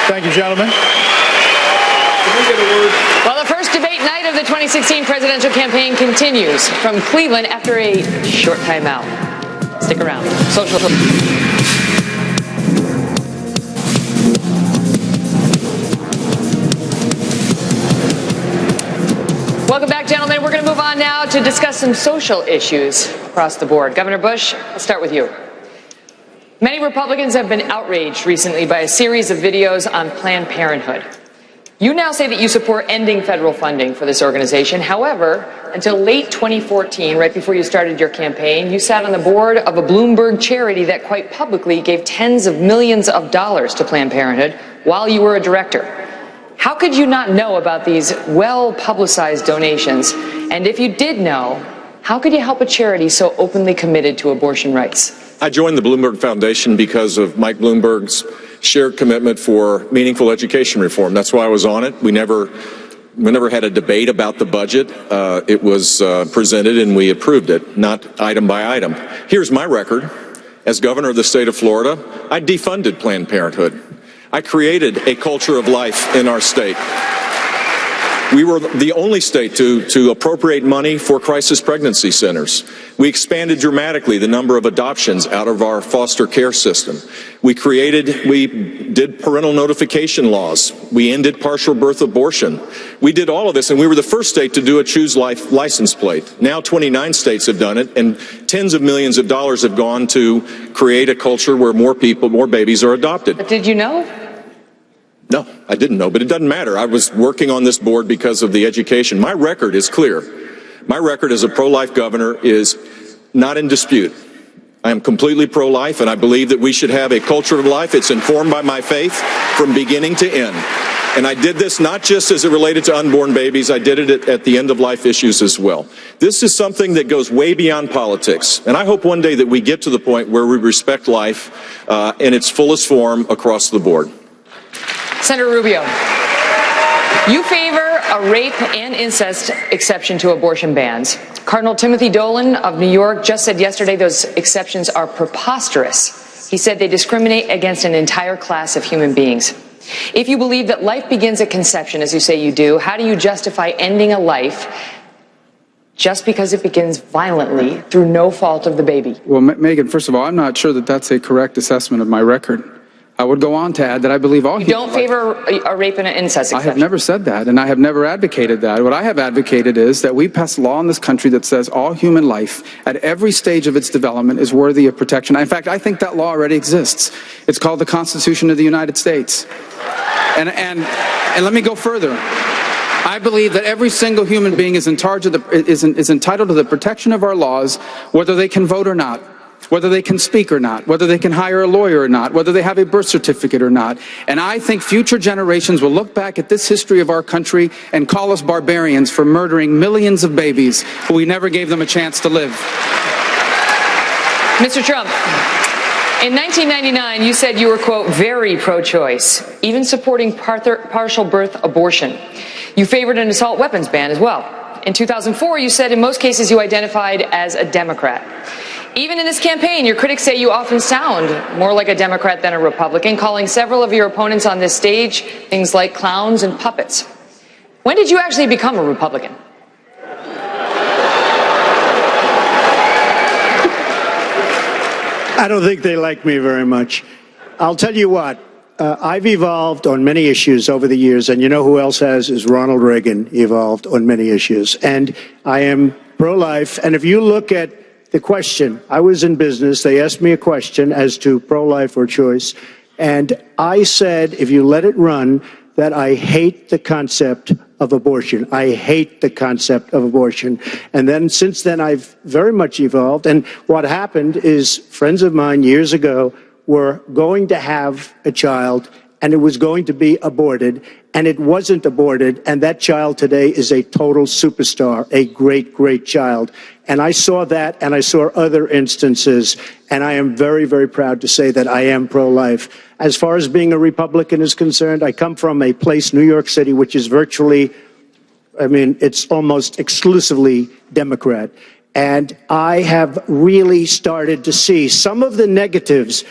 [SPEAKER 1] Thank you, gentlemen.
[SPEAKER 2] Well, the first debate night of the 2016 presidential campaign continues from Cleveland after a short time out. Stick around. Social. Welcome back, gentlemen. We're going to move on now to discuss some social issues across the board. Governor Bush, I'll start with you. Many Republicans have been outraged recently by a series of videos on Planned Parenthood. You now say that you support ending federal funding for this organization. However, until late 2014, right before you started your campaign, you sat on the board of a Bloomberg charity that quite publicly gave tens of millions of dollars to Planned Parenthood while you were a director. How could you not know about these well-publicized donations? And if you did know, how could you help a charity so openly committed to abortion rights?
[SPEAKER 8] I joined the Bloomberg Foundation because of Mike Bloomberg's shared commitment for meaningful education reform. That's why I was on it. We never had a debate about the budget. It was presented and we approved it, not item by item. Here's my record. As governor of the state of Florida, I defunded Planned Parenthood. I created a culture of life in our state. We were the only state to appropriate money for crisis pregnancy centers. We expanded dramatically the number of adoptions out of our foster care system. We did parental notification laws. We ended partial birth abortion. We did all of this, and we were the first state to do a Choose Life license plate. Now 29 states have done it, and tens of millions of dollars have gone to create a culture where more babies are adopted.
[SPEAKER 2] But did you know?
[SPEAKER 8] No, I didn't know, but it doesn't matter. I was working on this board because of the education. My record is clear. My record as a pro-life governor is not in dispute. I am completely pro-life, and I believe that we should have a culture of life. It's informed by my faith from beginning to end. And I did this not just as it related to unborn babies. I did it at the end-of-life issues as well. This is something that goes way beyond politics. And I hope one day that we get to the point where we respect life in its fullest form across the board.
[SPEAKER 2] Senator Rubio, you favor a rape and incest exception to abortion bans. Cardinal Timothy Dolan of New York just said yesterday those exceptions are preposterous. He said they discriminate against an entire class of human beings. If you believe that life begins at conception, as you say you do, how do you justify ending a life just because it begins violently through no fault of the baby?
[SPEAKER 7] Well, Megan, first of all, I'm not sure that that's a correct assessment of my record. I would go on to add that I believe all
[SPEAKER 2] you don't favor a rape and an incest exception.
[SPEAKER 7] I have never said that, and I have never advocated that. What I have advocated is that we pass law in this country that says all human life at every stage of its development is worthy of protection. In fact, I think that law already exists. It's called the Constitution of the United States. And let me go further. I believe that every single human being is entitled to the protection of our laws, whether they can vote or not, whether they can speak or not, whether they can hire a lawyer or not, whether they have a birth certificate or not. And I think future generations will look back at this history of our country and call us barbarians for murdering millions of babies who we never gave them a chance to live.
[SPEAKER 2] Mr. Trump, in 1999, you said you were, quote, very pro-choice, even supporting partial birth abortion. You favored an assault weapons ban as well. In 2004, you said in most cases you identified as a Democrat. Even in this campaign, your critics say you often sound more like a Democrat than a Republican, calling several of your opponents on this stage things like clowns and puppets. When did you actually become a Republican?
[SPEAKER 4] I don't think they like me very much. I'll tell you what, I've evolved on many issues over the years, and you know who else has is Ronald Reagan evolved on many issues. And I am pro-life, and if you look at the question, I was in business, they asked me a question as to pro-life or choice, and I said, if you let it run, that I hate the concept of abortion. I hate the concept of abortion. And then since then, I've very much evolved. And what happened is friends of mine years ago were going to have a child, and it was going to be aborted, and it wasn't aborted, and that child today is a total superstar, a great, great child. And I saw that, and I saw other instances, and I am very, very proud to say that I am pro-life. As far as being a Republican is concerned, I come from a place, New York City, which is virtually, I mean, it's almost exclusively Democrat. And I have really started to see some of the negatives.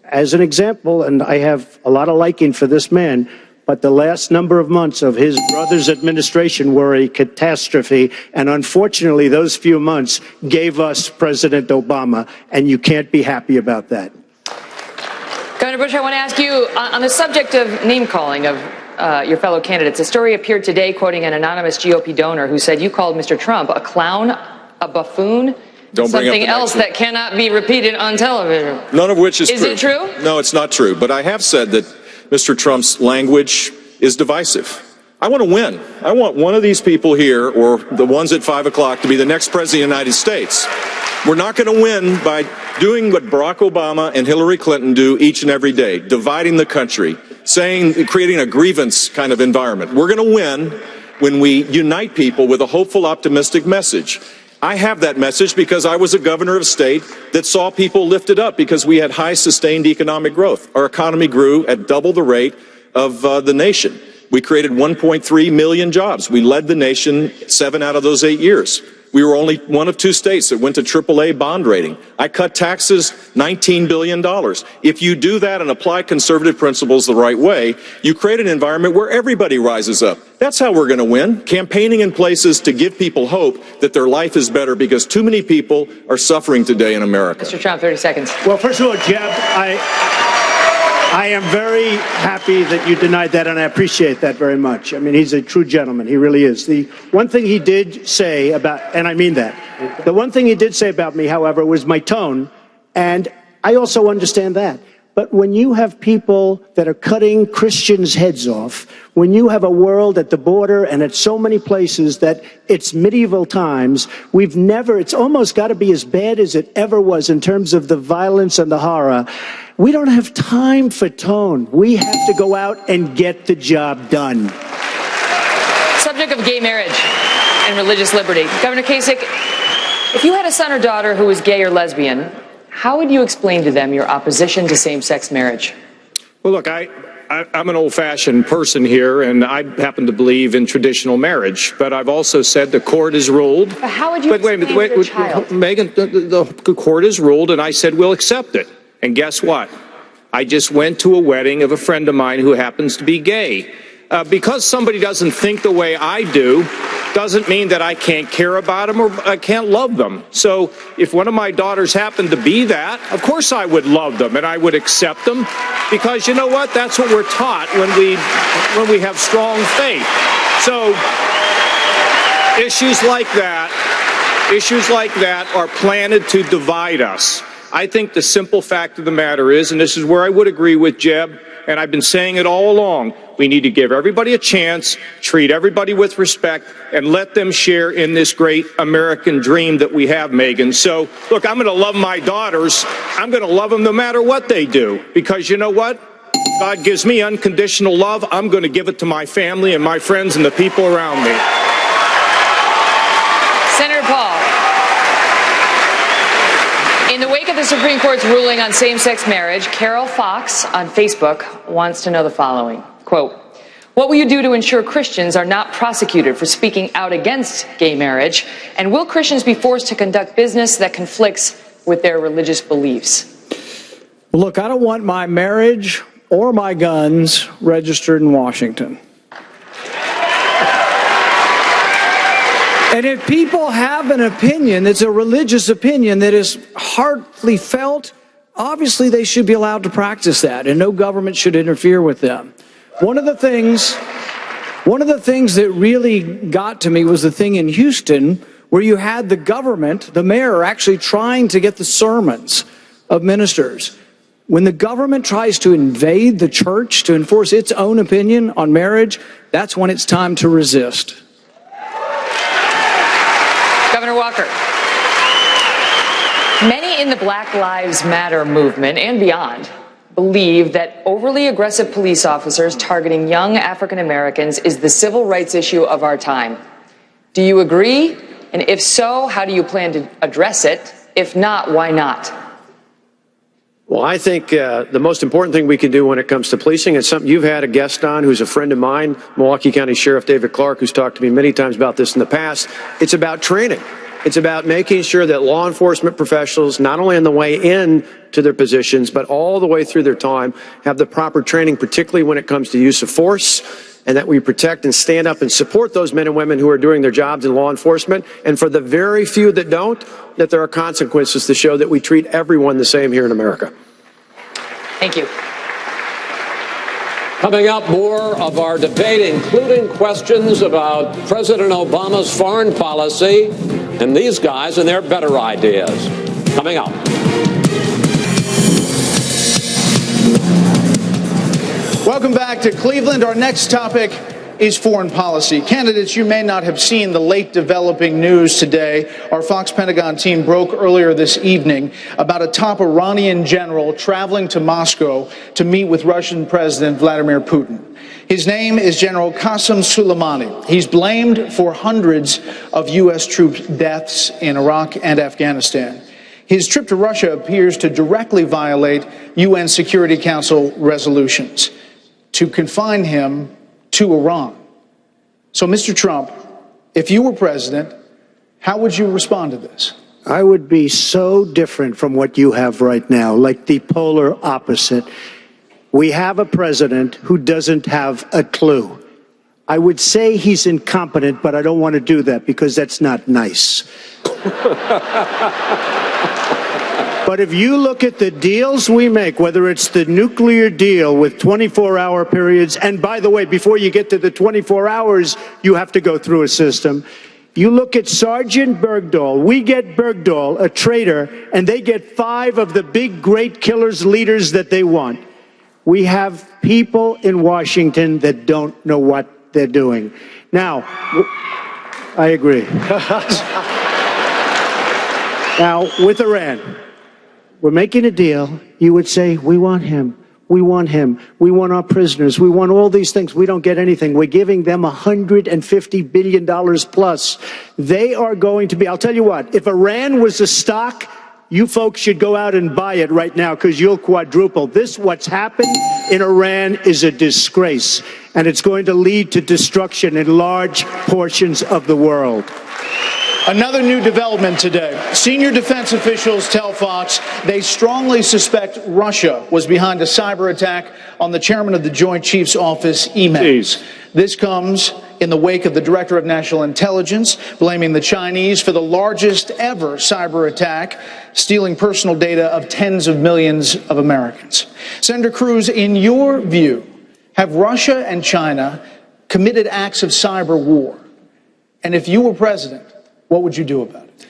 [SPEAKER 4] As an example, and I have a lot of liking for this man, but the last number of months of his brother's administration were a catastrophe. And unfortunately, those few months gave us President Obama, and you can't be happy about that.
[SPEAKER 2] Governor Bush, I want to ask you on the subject of name calling of your fellow candidates. A story appeared today quoting an anonymous GOP donor who said you called Mr. Trump a clown, a buffoon, something else that cannot be repeated on television.
[SPEAKER 8] None of which is true.
[SPEAKER 2] Is it true?
[SPEAKER 8] No, it's not true. But I have said that Mr. Trump's language is divisive. I want to win. I want one of these people here, or the ones at 5 o'clock, to be the next president of the United States. We're not going to win by doing what Barack Obama and Hillary Clinton do each and every day, dividing the country, creating a grievance kind of environment. We're going to win when we unite people with a hopeful, optimistic message. I have that message because I was a governor of a state that saw people lifted up because we had high sustained economic growth. Our economy grew at double the rate of the nation. We created 1.3 million jobs. We led the nation 7 out of those 8 years. We were only one of 2 states that went to AAA bond rating. I cut taxes $19 billion. If you do that and apply conservative principles the right way, you create an environment where everybody rises up. That's how we're going to win. Campaigning in places to give people hope that their life is better because too many people are suffering today in America.
[SPEAKER 2] Mr. Trump, 30 seconds.
[SPEAKER 4] Well, first of all, Jeb, I am very happy that you denied that, and I appreciate that very much. I mean, he's a true gentleman. He really is. The one thing he did say about, and I mean that, the one thing he did say about me, however, was my tone, and I also understand that. But when you have people that are cutting Christians' heads off, when you have a world at the border and at so many places that it's medieval times, it's almost got to be as bad as it ever was in terms of the violence and the horror. We don't have time for tone. We have to go out and get the job done.
[SPEAKER 2] Subject of gay marriage and religious liberty. Governor Kasich, if you had a son or daughter who was gay or lesbian, how would you explain to them your opposition to same-sex marriage?
[SPEAKER 13] Well, look, I'm an old-fashioned person here, and I happen to believe in traditional marriage. But I've also said the court has ruled.
[SPEAKER 2] But how would you explain to your child?
[SPEAKER 13] Megan, the court has ruled, and I said we'll accept it. And guess what? I just went to a wedding of a friend of mine who happens to be gay. Because somebody doesn't think the way I do, doesn't mean that I can't care about them or I can't love them. So if one of my daughters happened to be that, of course I would love them and I would accept them, because you know what? That's what we're taught when we have strong faith. So issues like that are planted to divide us. I think the simple fact of the matter is, and this is where I would agree with Jeb, and I've been saying it all along, we need to give everybody a chance, treat everybody with respect, and let them share in this great American dream that we have, Megan. So, look, I'm going to love my daughters. I'm going to love them no matter what they do, because you know what? God gives me unconditional love. I'm going to give it to my family and my friends and the people around me.
[SPEAKER 2] Senator Paul. In the wake of the Supreme Court's ruling on same-sex marriage, Carol Fox on Facebook wants to know the following. Quote, what will you do to ensure Christians are not prosecuted for speaking out against gay marriage? And will Christians be forced to conduct business that conflicts with their religious beliefs?
[SPEAKER 5] Look, I don't want my marriage or my guns registered in Washington. And if people have an opinion that's a religious opinion that is heartily felt, obviously they should be allowed to practice that, and no government should interfere with them. One of the things that really got to me was the thing in Houston where you had the government, the mayor, actually trying to get the sermons of ministers. When the government tries to invade the church to enforce its own opinion on marriage, that's when it's time to resist.
[SPEAKER 2] Governor Walker. Many in the Black Lives Matter movement and beyond believe that overly aggressive police officers targeting young African Americans is the civil rights issue of our time. Do you agree? And if so, how do you plan to address it? If not, why not?
[SPEAKER 11] Well, I think the most important thing we can do when it comes to policing, it's something you've had a guest on who's a friend of mine, Milwaukee County Sheriff David Clark, who's talked to me many times about this in the past. It's about training. It's about making sure that law enforcement professionals, not only on the way in to their positions, but all the way through their time, have the proper training, particularly when it comes to use of force, and that we protect and stand up and support those men and women who are doing their jobs in law enforcement. And for the very few that don't, that there are consequences to show that we treat everyone the same here in America.
[SPEAKER 2] Thank you.
[SPEAKER 3] Coming up, more of our debate, including questions about President Obama's foreign policy and these guys and their better ideas. Coming up.
[SPEAKER 1] Welcome back to Cleveland. Our next topic is foreign policy. Candidates, you may not have seen the late developing news today. Our Fox Pentagon team broke earlier this evening about a top Iranian general traveling to Moscow to meet with Russian President Vladimir Putin. His name is General Qasem Soleimani. He's blamed for hundreds of U.S. troops' deaths in Iraq and Afghanistan. His trip to Russia appears to directly violate UN Security Council resolutions to confine him to Iran. So, Mr. Trump, if you were president, how would you respond to this?
[SPEAKER 4] I would be so different from what you have right now, like the polar opposite. We have a president who doesn't have a clue. I would say he's incompetent, but I don't want to do that because that's not nice. But if you look at the deals we make, whether it's the nuclear deal with 24-hour periods, and by the way, before you get to the 24 hours, you have to go through a system. You look at Sergeant Bergdahl. We get Bergdahl, a traitor, and they get 5 of the big, great killers, leaders that they want. We have people in Washington that don't know what they're doing. Now, I agree. Now, with Iran, we're making a deal. You would say, we want him. We want him. We want our prisoners. We want all these things. We don't get anything. We're giving them $150 billion plus. They are going to be, I'll tell you what, if Iran was a stock, you folks should go out and buy it right now because you'll quadruple. What's happened in Iran is a disgrace, and it's going to lead to destruction in large portions of the world.
[SPEAKER 1] Another new development today. Senior defense officials tell Fox they strongly suspect Russia was behind a cyber attack on the chairman of the Joint Chiefs Office, emails. This comes in the wake of the Director of National Intelligence blaming the Chinese for the largest ever cyber attack, stealing personal data of tens of millions of Americans. Senator Cruz, in your view, have Russia and China committed acts of cyber war? And if you were president, what would you do about it?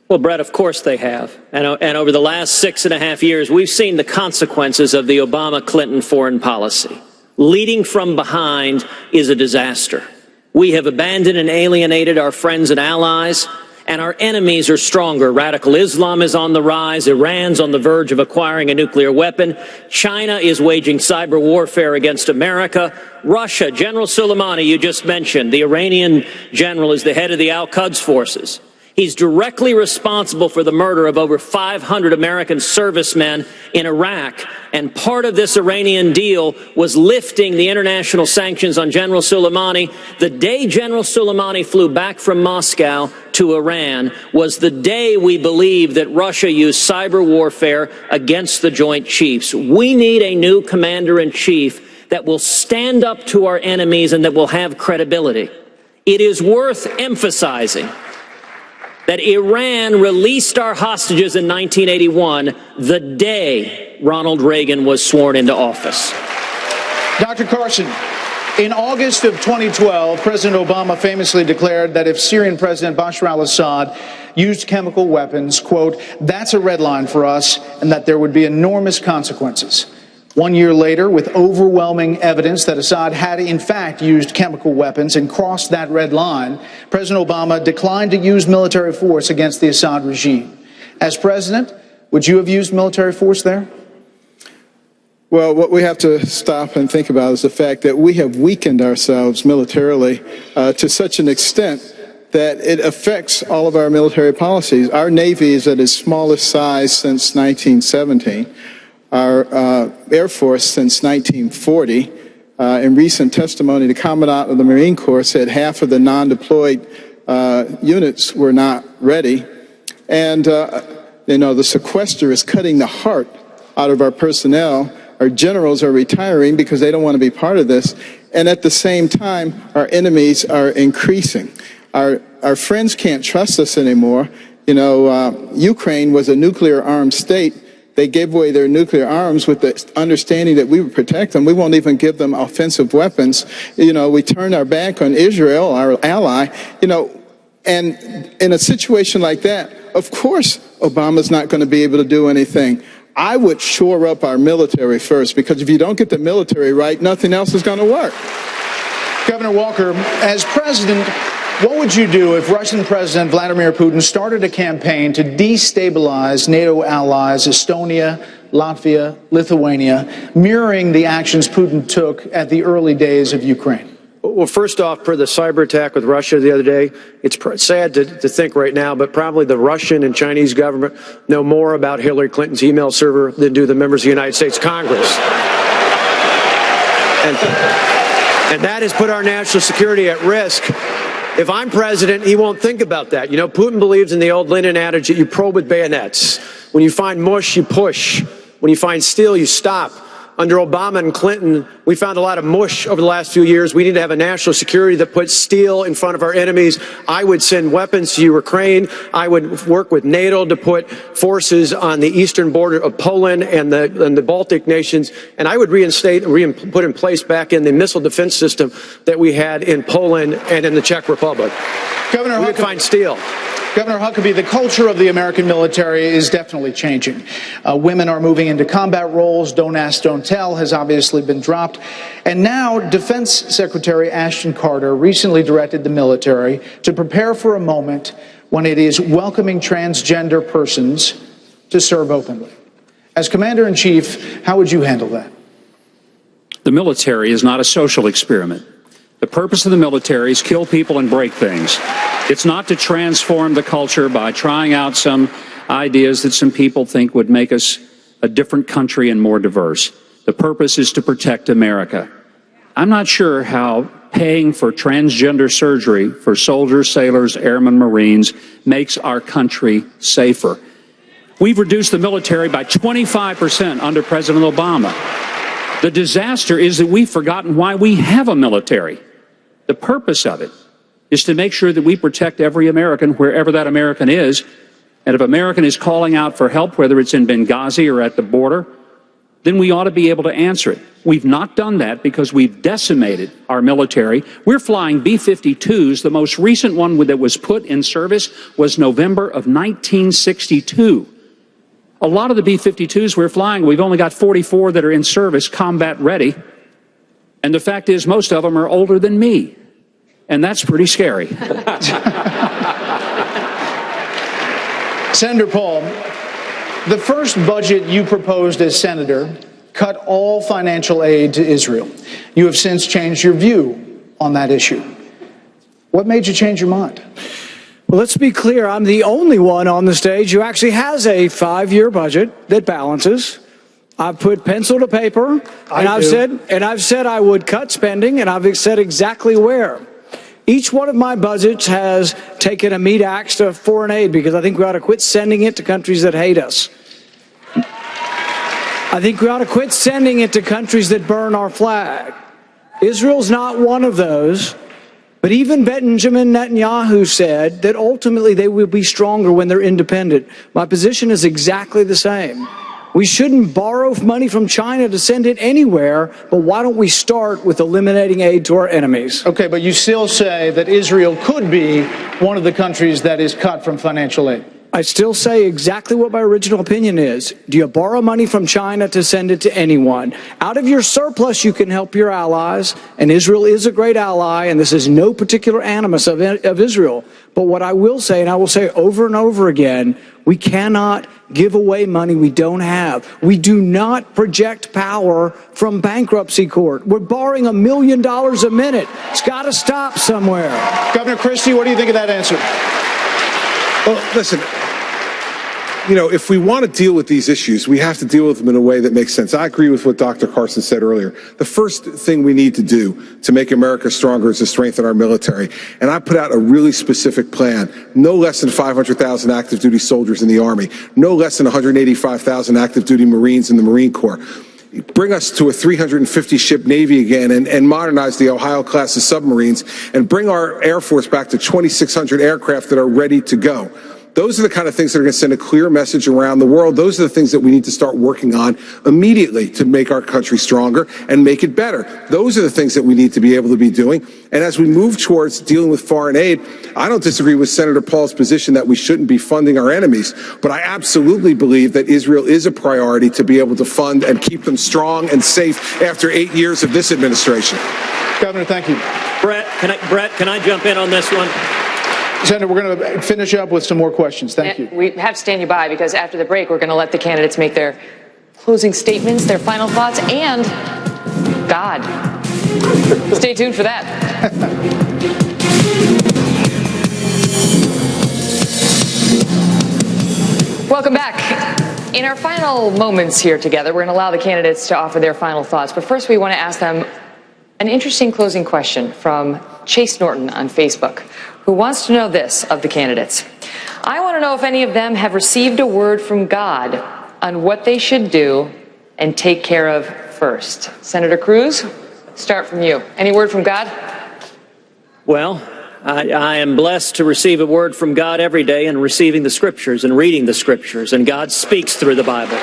[SPEAKER 9] Well, Brett, of course they have. And over the last 6.5 years, we've seen the consequences of the Obama-Clinton foreign policy. Leading from behind is a disaster. We have abandoned and alienated our friends and allies, and our enemies are stronger. Radical Islam is on the rise. Iran's on the verge of acquiring a nuclear weapon. China is waging cyber warfare against America. Russia, General Soleimani, you just mentioned, the Iranian general, is the head of the Al-Quds forces. He's directly responsible for the murder of over 500 American servicemen in Iraq. And part of this Iranian deal was lifting the international sanctions on General Soleimani. The day General Soleimani flew back from Moscow to Iran was the day we believed that Russia used cyber warfare against the Joint Chiefs. We need a new commander-in-chief that will stand up to our enemies and that will have credibility. It is worth emphasizing that Iran released our hostages in 1981, the day Ronald Reagan was sworn into office.
[SPEAKER 1] Dr. Carson, in August of 2012, President Obama famously declared that if Syrian President Bashar al-Assad used chemical weapons, quote, that's a red line for us, and that there would be enormous consequences. 1 year later, with overwhelming evidence that Assad had in fact used chemical weapons and crossed that red line, President Obama declined to use military force against the Assad regime. As president, would you have used military force there?
[SPEAKER 6] Well, what we have to stop and think about is the fact that we have weakened ourselves militarily to such an extent that it affects all of our military policies. Our Navy is at its smallest size since 1917. Our Air Force since 1940. In recent testimony, the Commandant of the Marine Corps said half of the non-deployed units were not ready. And, the sequester is cutting the heart out of our personnel. Our generals are retiring because they don't want to be part of this. And at the same time, our enemies are increasing. Our friends can't trust us anymore. Ukraine was a nuclear-armed state They gave away their nuclear arms with the understanding that we would protect them. We won't even give them offensive weapons. We turned our back on Israel, our ally, and in a situation like that, of course, Obama's not going to be able to do anything. I would shore up our military first, because if you don't get the military right, nothing else is going to work.
[SPEAKER 1] Governor Walker, as president, what would you do if Russian President Vladimir Putin started a campaign to destabilize NATO allies Estonia, Latvia, Lithuania, mirroring the actions Putin took at the early days of Ukraine?
[SPEAKER 11] Well, first off, for the cyber attack with Russia the other day, it's sad to think right now, but probably the Russian and Chinese government know more about Hillary Clinton's email server than do the members of the United States Congress. And that has put our national security at risk. If I'm president, he won't think about that. Putin believes in the old Lenin adage that you probe with bayonets. When you find mush, you push. When you find steel, you stop. Under Obama and Clinton, we found a lot of mush over the last few years. We need to have a national security that puts steel in front of our enemies. I would send weapons to Ukraine. I would work with NATO to put forces on the eastern border of Poland and the Baltic nations. And I would reinstate and put in place back in the missile defense system that we had in Poland and in the Czech Republic.
[SPEAKER 1] Governor,
[SPEAKER 11] we would find steel.
[SPEAKER 1] Governor Huckabee, the culture of the American military is definitely changing. Women are moving into combat roles. Don't ask, don't tell has obviously been dropped. And now Defense Secretary Ashton Carter recently directed the military to prepare for a moment when it is welcoming transgender persons to serve openly. As Commander-in-Chief, how would you handle that?
[SPEAKER 12] The military is not a social experiment. The purpose of the military is kill people and break things. It's not to transform the culture by trying out some ideas that some people think would make us a different country and more diverse. The purpose is to protect America. I'm not sure how paying for transgender surgery for soldiers, sailors, airmen, Marines makes our country safer. We've reduced the military by 25% under President Obama. The disaster is that we've forgotten why we have a military. The purpose of it is to make sure that we protect every American wherever that American is. And if an American is calling out for help, whether it's in Benghazi or at the border, then we ought to be able to answer it. We've not done that because we've decimated our military. We're flying B-52s. The most recent one that was put in service was November of 1962. A lot of the B-52s we're flying, we've only got 44 that are in service, combat ready. And the fact is, most of them are older than me. And that's pretty scary.
[SPEAKER 1] Senator Paul, the first budget you proposed as senator cut all financial aid to Israel. You have since changed your view on that issue. What made you change your mind?
[SPEAKER 5] Well, let's be clear. I'm the only one on the stage who actually has a 5-year budget that balances. I've put pencil to paper, and I've said I would cut spending, and I've said exactly where. Each one of my budgets has taken a meat axe to foreign aid because I think we ought to quit sending it to countries that hate us. I think we ought to quit sending it to countries that burn our flag. Israel's not one of those, but even Benjamin Netanyahu said that ultimately they will be stronger when they're independent. My position is exactly the same. We shouldn't borrow money from China to send it anywhere, but why don't we start with eliminating aid to our enemies?
[SPEAKER 1] Okay, but you still say that Israel could be one of the countries that is cut from financial aid.
[SPEAKER 5] I still say exactly what my original opinion is. Do you borrow money from China to send it to anyone? Out of your surplus, you can help your allies, and Israel is a great ally, and this is no particular animus of Israel. But what I will say, and I will say over and over again, we cannot give away money we don't have. We do not project power from bankruptcy court. We're borrowing $1 million a minute. It's got to stop somewhere.
[SPEAKER 1] Governor Christie, what do you think of that answer?
[SPEAKER 10] Well, listen, if we want to deal with these issues, we have to deal with them in a way that makes sense. I agree with what Dr. Carson said earlier. The first thing we need to do to make America stronger is to strengthen our military. And I put out a really specific plan. No less than 500,000 active duty soldiers in the Army. No less than 185,000 active duty Marines in the Marine Corps. Bring us to a 350-ship Navy again and modernize the Ohio-class of submarines and bring our Air Force back to 2,600 aircraft that are ready to go. Those are the kind of things that are going to send a clear message around the world. Those are the things that we need to start working on immediately to make our country stronger and make it better. Those are the things that we need to be able to be doing. And as we move towards dealing with foreign aid, I don't disagree with Senator Paul's position that we shouldn't be funding our enemies, but I absolutely believe that Israel is a priority to be able to fund and keep them strong and safe after 8 years of this administration.
[SPEAKER 1] Governor, thank you.
[SPEAKER 9] Brett, can I jump in on this one?
[SPEAKER 1] Senator, we're going to finish up with some more questions. Thank you.
[SPEAKER 2] We have to stand you by because after the break, we're going to let the candidates make their closing statements, their final thoughts, and God. Stay tuned for that. Welcome back. In our final moments here together, we're going to allow the candidates to offer their final thoughts. But first, we want to ask them an interesting closing question from Chase Norton on Facebook, who wants to know this of the candidates. I want to know if any of them have received a word from God on what they should do and take care of first. Senator Cruz, start from you. Any word from God?
[SPEAKER 9] Well, I am blessed to receive a word from God every day and receiving the scriptures and reading the scriptures, and God speaks through the Bible.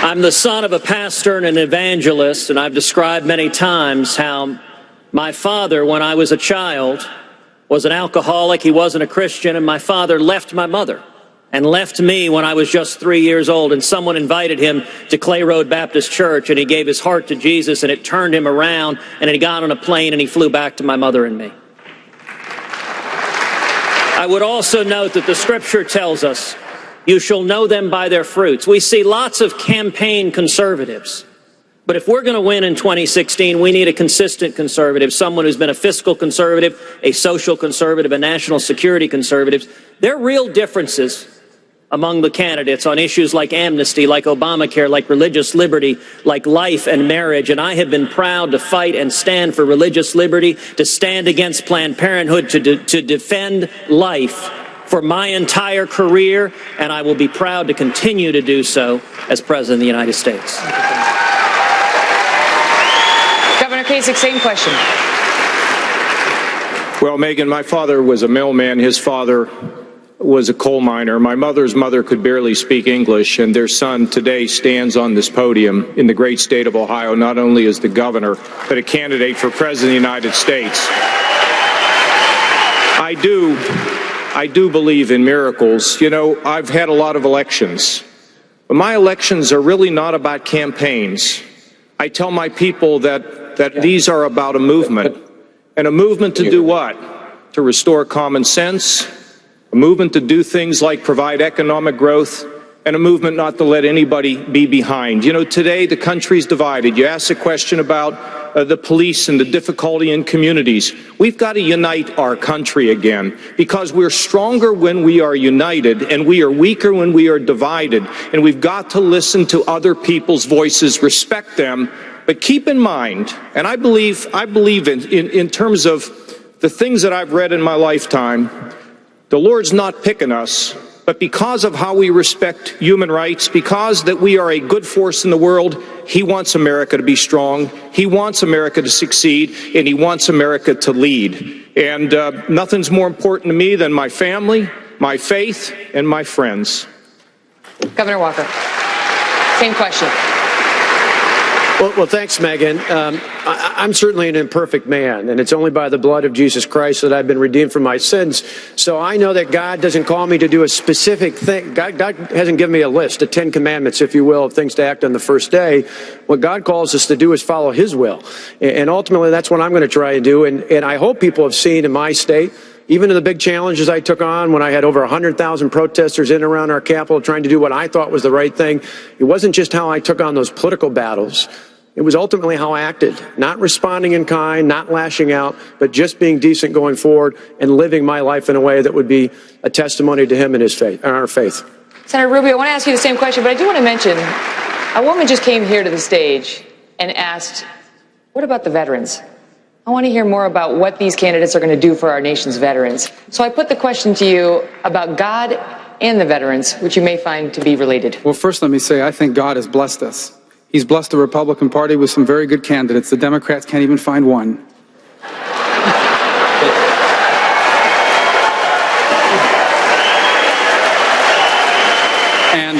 [SPEAKER 9] I'm the son of a pastor and an evangelist, and I've described many times how my father, when I was a child, was an alcoholic. He wasn't a Christian, and my father left my mother and left me when I was just 3 years old, and someone invited him to Clay Road Baptist Church, and he gave his heart to Jesus, and it turned him around, and he got on a plane, and he flew back to my mother and me. I would also note that the scripture tells us, you shall know them by their fruits. We see lots of campaign conservatives. But if we're going to win in 2016, we need a consistent conservative, someone who's been a fiscal conservative, a social conservative, a national security conservative. There are real differences among the candidates on issues like amnesty, like Obamacare, like religious liberty, like life and marriage. And I have been proud to fight and stand for religious liberty, to stand against Planned Parenthood, to defend life for my entire career, and I will be proud to continue to do so as President of the United States.
[SPEAKER 2] Governor Kasich, same question.
[SPEAKER 13] Well, Megan, my father was a mailman. His father was a coal miner. My mother's mother could barely speak English, and their son today stands on this podium in the great state of Ohio, not only as the governor, but a candidate for President of the United States. I do believe in miracles. You know, I've had a lot of elections, but my elections are really not about campaigns. I tell my people that these are about a movement. And a movement to do what? To restore common sense, a movement to do things like provide economic growth, and a movement not to let anybody be behind. You know, today the country's divided. You asked a question about the police and the difficulty in communities. We've got to unite our country again, because we're stronger when we are united and we are weaker when we are divided. And we've got to listen to other people's voices, respect them, but keep in mind, and I believe in terms of the things that I've read in my lifetime, the Lord's not picking us, but because of how we respect human rights, because that we are a good force in the world, He wants America to be strong, He wants America to succeed, and He wants America to lead. And nothing's more important to me than my family, my faith, and my friends.
[SPEAKER 2] Governor Walker, same question.
[SPEAKER 11] Well, thanks, Megan. I'm certainly an imperfect man, and it's only by the blood of Jesus Christ that I've been redeemed from my sins. So I know that God doesn't call me to do a specific thing. God hasn't given me a list, a 10 commandments, if you will, of things to act on the first day. What God calls us to do is follow His will. And ultimately, that's what I'm going to try and do. And I hope people have seen in my state, even in the big challenges I took on when I had over 100,000 protesters in and around our Capitol trying to do what I thought was the right thing, it wasn't just how I took on those political battles. It was ultimately how I acted, not responding in kind, not lashing out, but just being decent going forward and living my life in a way that would be a testimony to Him and His faith, and our faith.
[SPEAKER 2] Senator Rubio, I want to ask you the same question, but I do want to mention a woman just came here to the stage and asked, what about the veterans? I want to hear more about what these candidates are going to do for our nation's veterans. So I put the question to you about God and the veterans, which you may find to be related.
[SPEAKER 7] Well, first let me say I think God has blessed us. He's blessed the Republican Party with some very good candidates. The Democrats can't even find one. And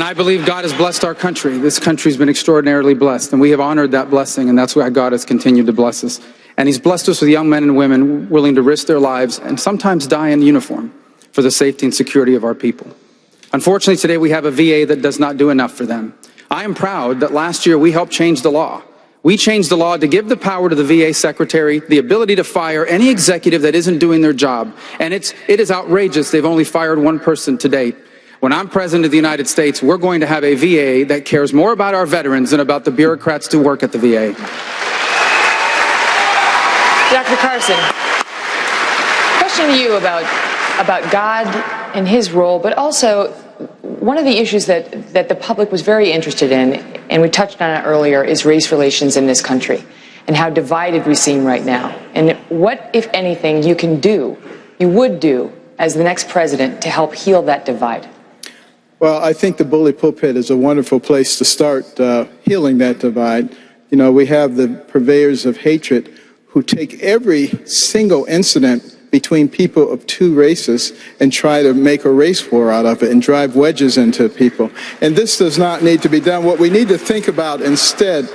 [SPEAKER 7] I believe God has blessed our country. This country's been extraordinarily blessed, and we have honored that blessing, and that's why God has continued to bless us. And he's blessed us with young men and women willing to risk their lives and sometimes die in uniform for the safety and security of our people. Unfortunately, today we have a VA that does not do enough for them. I am proud that last year we helped change the law. We changed the law to give the power to the VA secretary, the ability to fire any executive that isn't doing their job. And it is outrageous. They've only fired one person to date. When I'm president of the United States, we're going to have a VA that cares more about our veterans than about the bureaucrats who work at the VA.
[SPEAKER 2] Dr. Carson, question to you about God and his role, but also one of the issues that the public was very interested in, and we touched on it earlier, is race relations in this country and how divided we seem right now. And what, if anything, you would do as the next president to help heal that divide?
[SPEAKER 6] Well, I think the bully pulpit is a wonderful place to start healing that divide. You know, we have the purveyors of hatred who take every single incident between people of two races and try to make a race war out of it and drive wedges into people. And this does not need to be done. What we need to think about instead,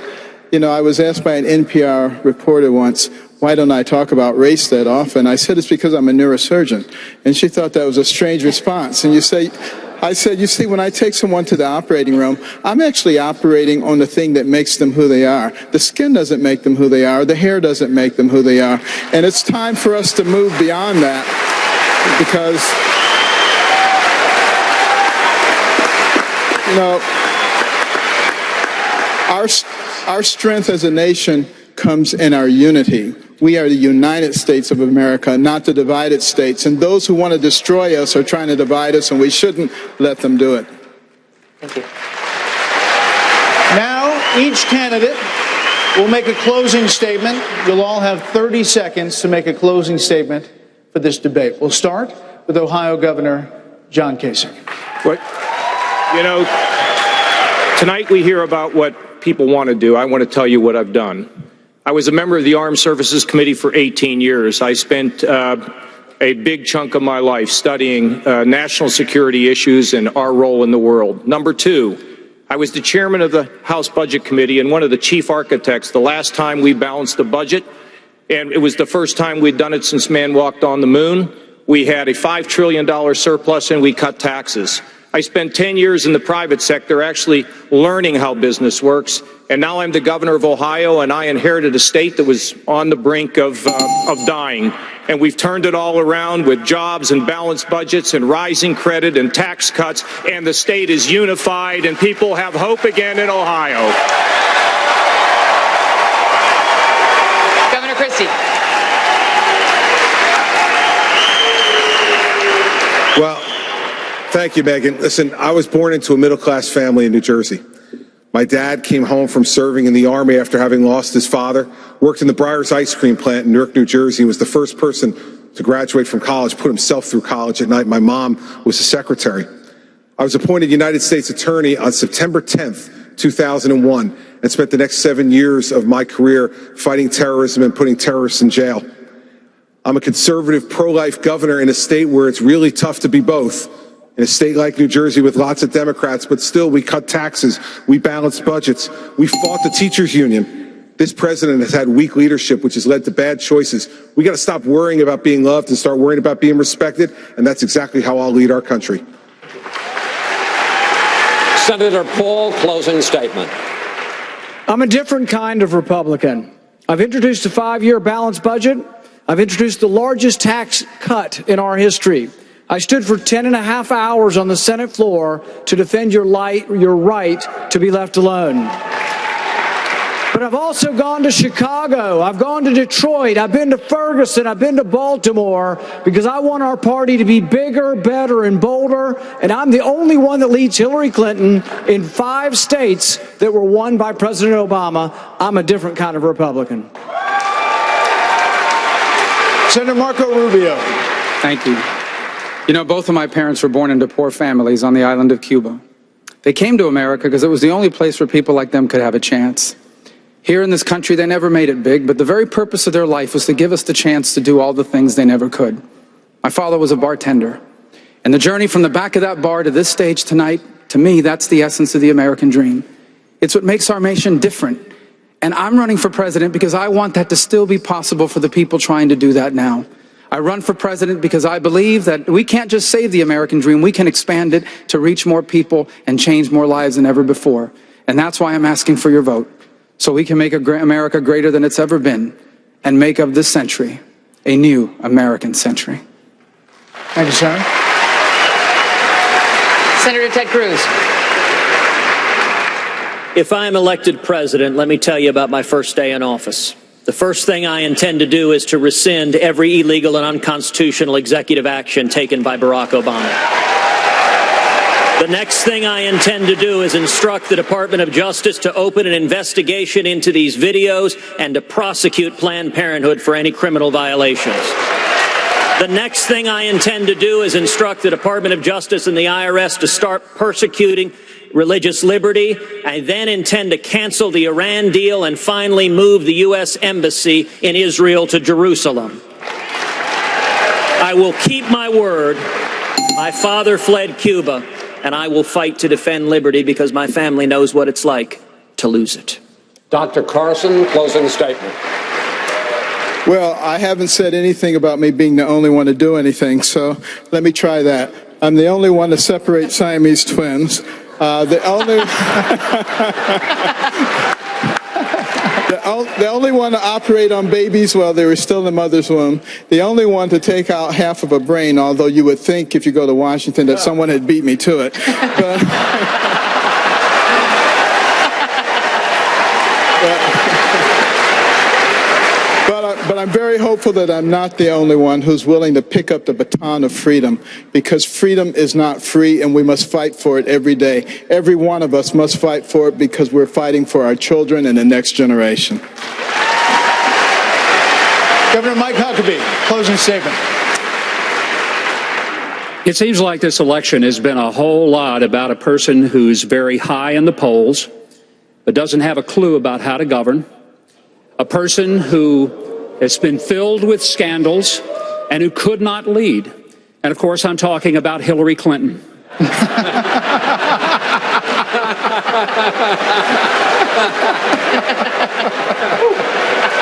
[SPEAKER 6] you know, I was asked by an NPR reporter once, why don't I talk about race that often? I said, it's because I'm a neurosurgeon. And she thought that was a strange response. And I said, you see, when I take someone to the operating room, I'm actually operating on the thing that makes them who they are. The skin doesn't make them who they are. The hair doesn't make them who they are. And it's time for us to move beyond that, because, you know, our strength as a nation comes in our unity. We are the United States of America, not the divided states. And those who want to destroy us are trying to divide us, and we shouldn't let them do it.
[SPEAKER 2] Thank you.
[SPEAKER 1] Now, each candidate will make a closing statement. You'll all have 30 seconds to make a closing statement for this debate. We'll start with Ohio Governor John Kasich.
[SPEAKER 13] What, you know, tonight we hear about what people want to do. I want to tell you what I've done. I was a member of the Armed Services Committee for 18 years. I spent a big chunk of my life studying national security issues and our role in the world. Number two, I was the chairman of the House Budget Committee and one of the chief architects the last time we balanced the budget, and it was the first time we'd done it since man walked on the moon. We had a $5 trillion surplus and we cut taxes. I spent 10 years in the private sector actually learning how business works, and now I'm the governor of Ohio, and I inherited a state that was on the brink of dying. And we've turned it all around with jobs and balanced budgets and rising credit and tax cuts, and the state is unified and people have hope again in Ohio.
[SPEAKER 2] Governor Christie.
[SPEAKER 10] Well, thank you, Megan. Listen, I was born into a middle-class family in New Jersey. My dad came home from serving in the Army after having lost his father, worked in the Breyers ice cream plant in Newark, New Jersey, and was the first person to graduate from college, put himself through college at night. My mom was a secretary. I was appointed United States Attorney on September 10th, 2001, and spent the next 7 years of my career fighting terrorism and putting terrorists in jail. I'm a conservative, pro-life governor in a state where it's really tough to be both. In a state like New Jersey with lots of Democrats, but still we cut taxes, we balanced budgets, we fought the teachers union. This president has had weak leadership, which has led to bad choices. We got to stop worrying about being loved and start worrying about being respected, and that's exactly how I'll lead our country.
[SPEAKER 3] Senator Paul, closing statement.
[SPEAKER 5] I'm a different kind of Republican. I've introduced a 5-year balanced budget. I've introduced the largest tax cut in our history. I stood for 10.5 hours on the Senate floor to defend your right to be left alone. But I've also gone to Chicago, I've gone to Detroit, I've been to Ferguson, I've been to Baltimore, because I want our party to be bigger, better, and bolder, and I'm the only one that leads Hillary Clinton in 5 states that were won by President Obama. I'm a different kind of Republican.
[SPEAKER 1] Senator Marco Rubio.
[SPEAKER 7] Thank you. You know, both of my parents were born into poor families on the island of Cuba. They came to America because it was the only place where people like them could have a chance. Here in this country, they never made it big, but the very purpose of their life was to give us the chance to do all the things they never could. My father was a bartender, And the journey from the back of that bar to this stage tonight, to me, that's the essence of the American dream. It's what makes our nation different. And I'm running for president because I want that to still be possible for the people trying to do that now. I run for president because I believe that we can't just save the American dream, we can expand it to reach more people and change more lives than ever before. And that's why I'm asking for your vote, so we can make America greater than it's ever been and make of this century a new American century.
[SPEAKER 1] Thank you, Senator.
[SPEAKER 2] Senator Ted Cruz.
[SPEAKER 9] If I am elected president, let me tell you about my first day in office. The first thing I intend to do is to rescind every illegal and unconstitutional executive action taken by Barack Obama. The next thing I intend to do is instruct the Department of Justice to open an investigation into these videos and to prosecute Planned Parenthood for any criminal violations. The next thing I intend to do is instruct the Department of Justice and the IRS to start persecuting religious liberty. I then intend to cancel the Iran deal and finally move the U.S. Embassy in Israel to Jerusalem. I will keep my word. My father fled Cuba, and I will fight to defend liberty because my family knows what it's like to lose it.
[SPEAKER 3] Dr. Carson, closing statement.
[SPEAKER 6] Well, I haven't said anything about me being the only one to do anything, so let me try that. I'm the only one to separate Siamese twins. The only one to operate on babies while they were still in the mother's womb. The only one to take out half of a brain, although you would think if you go to Washington that someone had beat me to it. But I'm very hopeful that I'm not the only one who's willing to pick up the baton of freedom, because freedom is not free and we must fight for it every day. Every one of us must fight for it because we're fighting for our children and the next generation.
[SPEAKER 1] Governor Mike Huckabee, closing statement.
[SPEAKER 12] It seems like this election has been a whole lot about a person who's very high in the polls, but doesn't have a clue about how to govern, a person who has been filled with scandals and who could not lead. And of course, I'm talking about Hillary Clinton.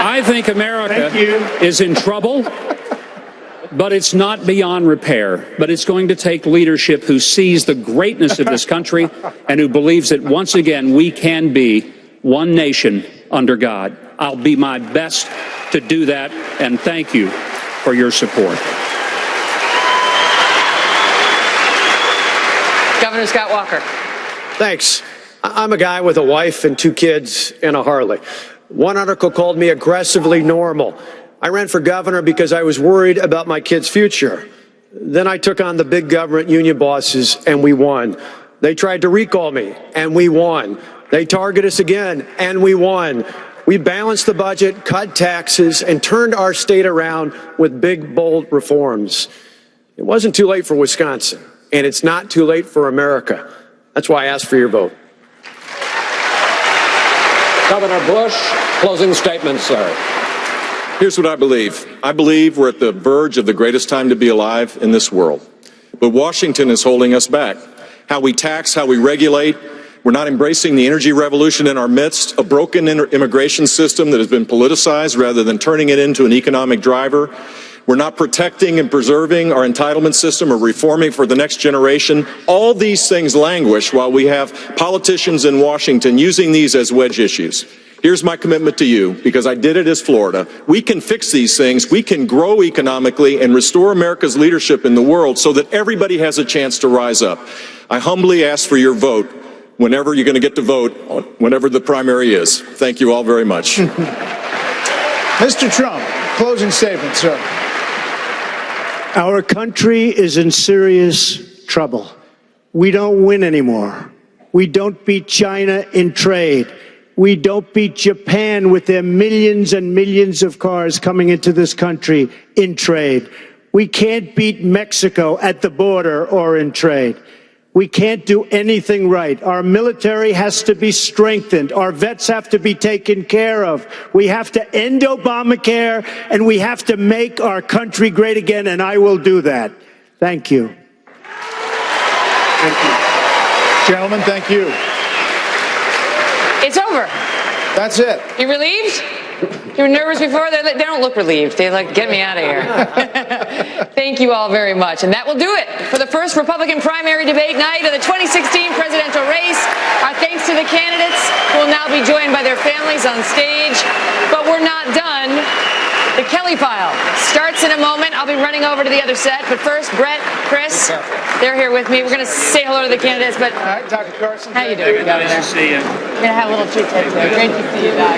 [SPEAKER 12] I think America is in trouble, but it's not beyond repair. But it's going to take leadership who sees the greatness of this country and who believes that once again we can be one nation under God. I'll be my best to do that, and thank you for your support.
[SPEAKER 2] Governor Scott Walker.
[SPEAKER 11] Thanks. I'm a guy with a wife and 2 kids and a Harley. One article called me aggressively normal. I ran for governor because I was worried about my kids' future. Then I took on the big government union bosses, and we won. They tried to recall me, and we won. They targeted us again, and we won. We balanced the budget, cut taxes, and turned our state around with big, bold reforms. It wasn't too late for Wisconsin, and it's not too late for America. That's why I asked for your vote.
[SPEAKER 3] Governor Bush, closing statement, sir.
[SPEAKER 8] Here's what I believe. I believe we're at the verge of the greatest time to be alive in this world. But Washington is holding us back. How we tax, how we regulate. We're not embracing the energy revolution in our midst, a broken immigration system that has been politicized rather than turning it into an economic driver. We're not protecting and preserving our entitlement system or reforming for the next generation. All these things languish while we have politicians in Washington using these as wedge issues. Here's my commitment to you, because I did it as Florida. We can fix these things. We can grow economically and restore America's leadership in the world so that everybody has a chance to rise up. I humbly ask for your vote whenever you're going to get to vote, whenever the primary is. Thank you all very much.
[SPEAKER 1] Mr. Trump, closing statement, sir.
[SPEAKER 4] Our country is in serious trouble. We don't win anymore. We don't beat China in trade. We don't beat Japan with their millions and millions of cars coming into this country in trade. We can't beat Mexico at the border or in trade. We can't do anything right. Our military has to be strengthened. Our vets have to be taken care of. We have to end Obamacare, and we have to make our country great again, and I will do that. Thank you.
[SPEAKER 1] Thank you. Gentlemen, thank you.
[SPEAKER 2] It's over.
[SPEAKER 1] That's it.
[SPEAKER 2] You relieved? You were nervous before? They don't look relieved. They like, get me out of here. Thank you all very much. And that will do it for the first Republican primary debate night of the 2016 presidential race. Our thanks to the candidates, who will now be joined by their families on stage. But we're not done. The Kelly File starts in a moment. I'll be running over to the other set. But first, Brett, Chris, they're here with me. We're going to say hello to the candidates. But
[SPEAKER 1] all right, Dr. Carson.
[SPEAKER 2] How you doing?
[SPEAKER 1] Nice to see you.
[SPEAKER 2] We're going to have a little chit-chat today. Great to see you, Doc.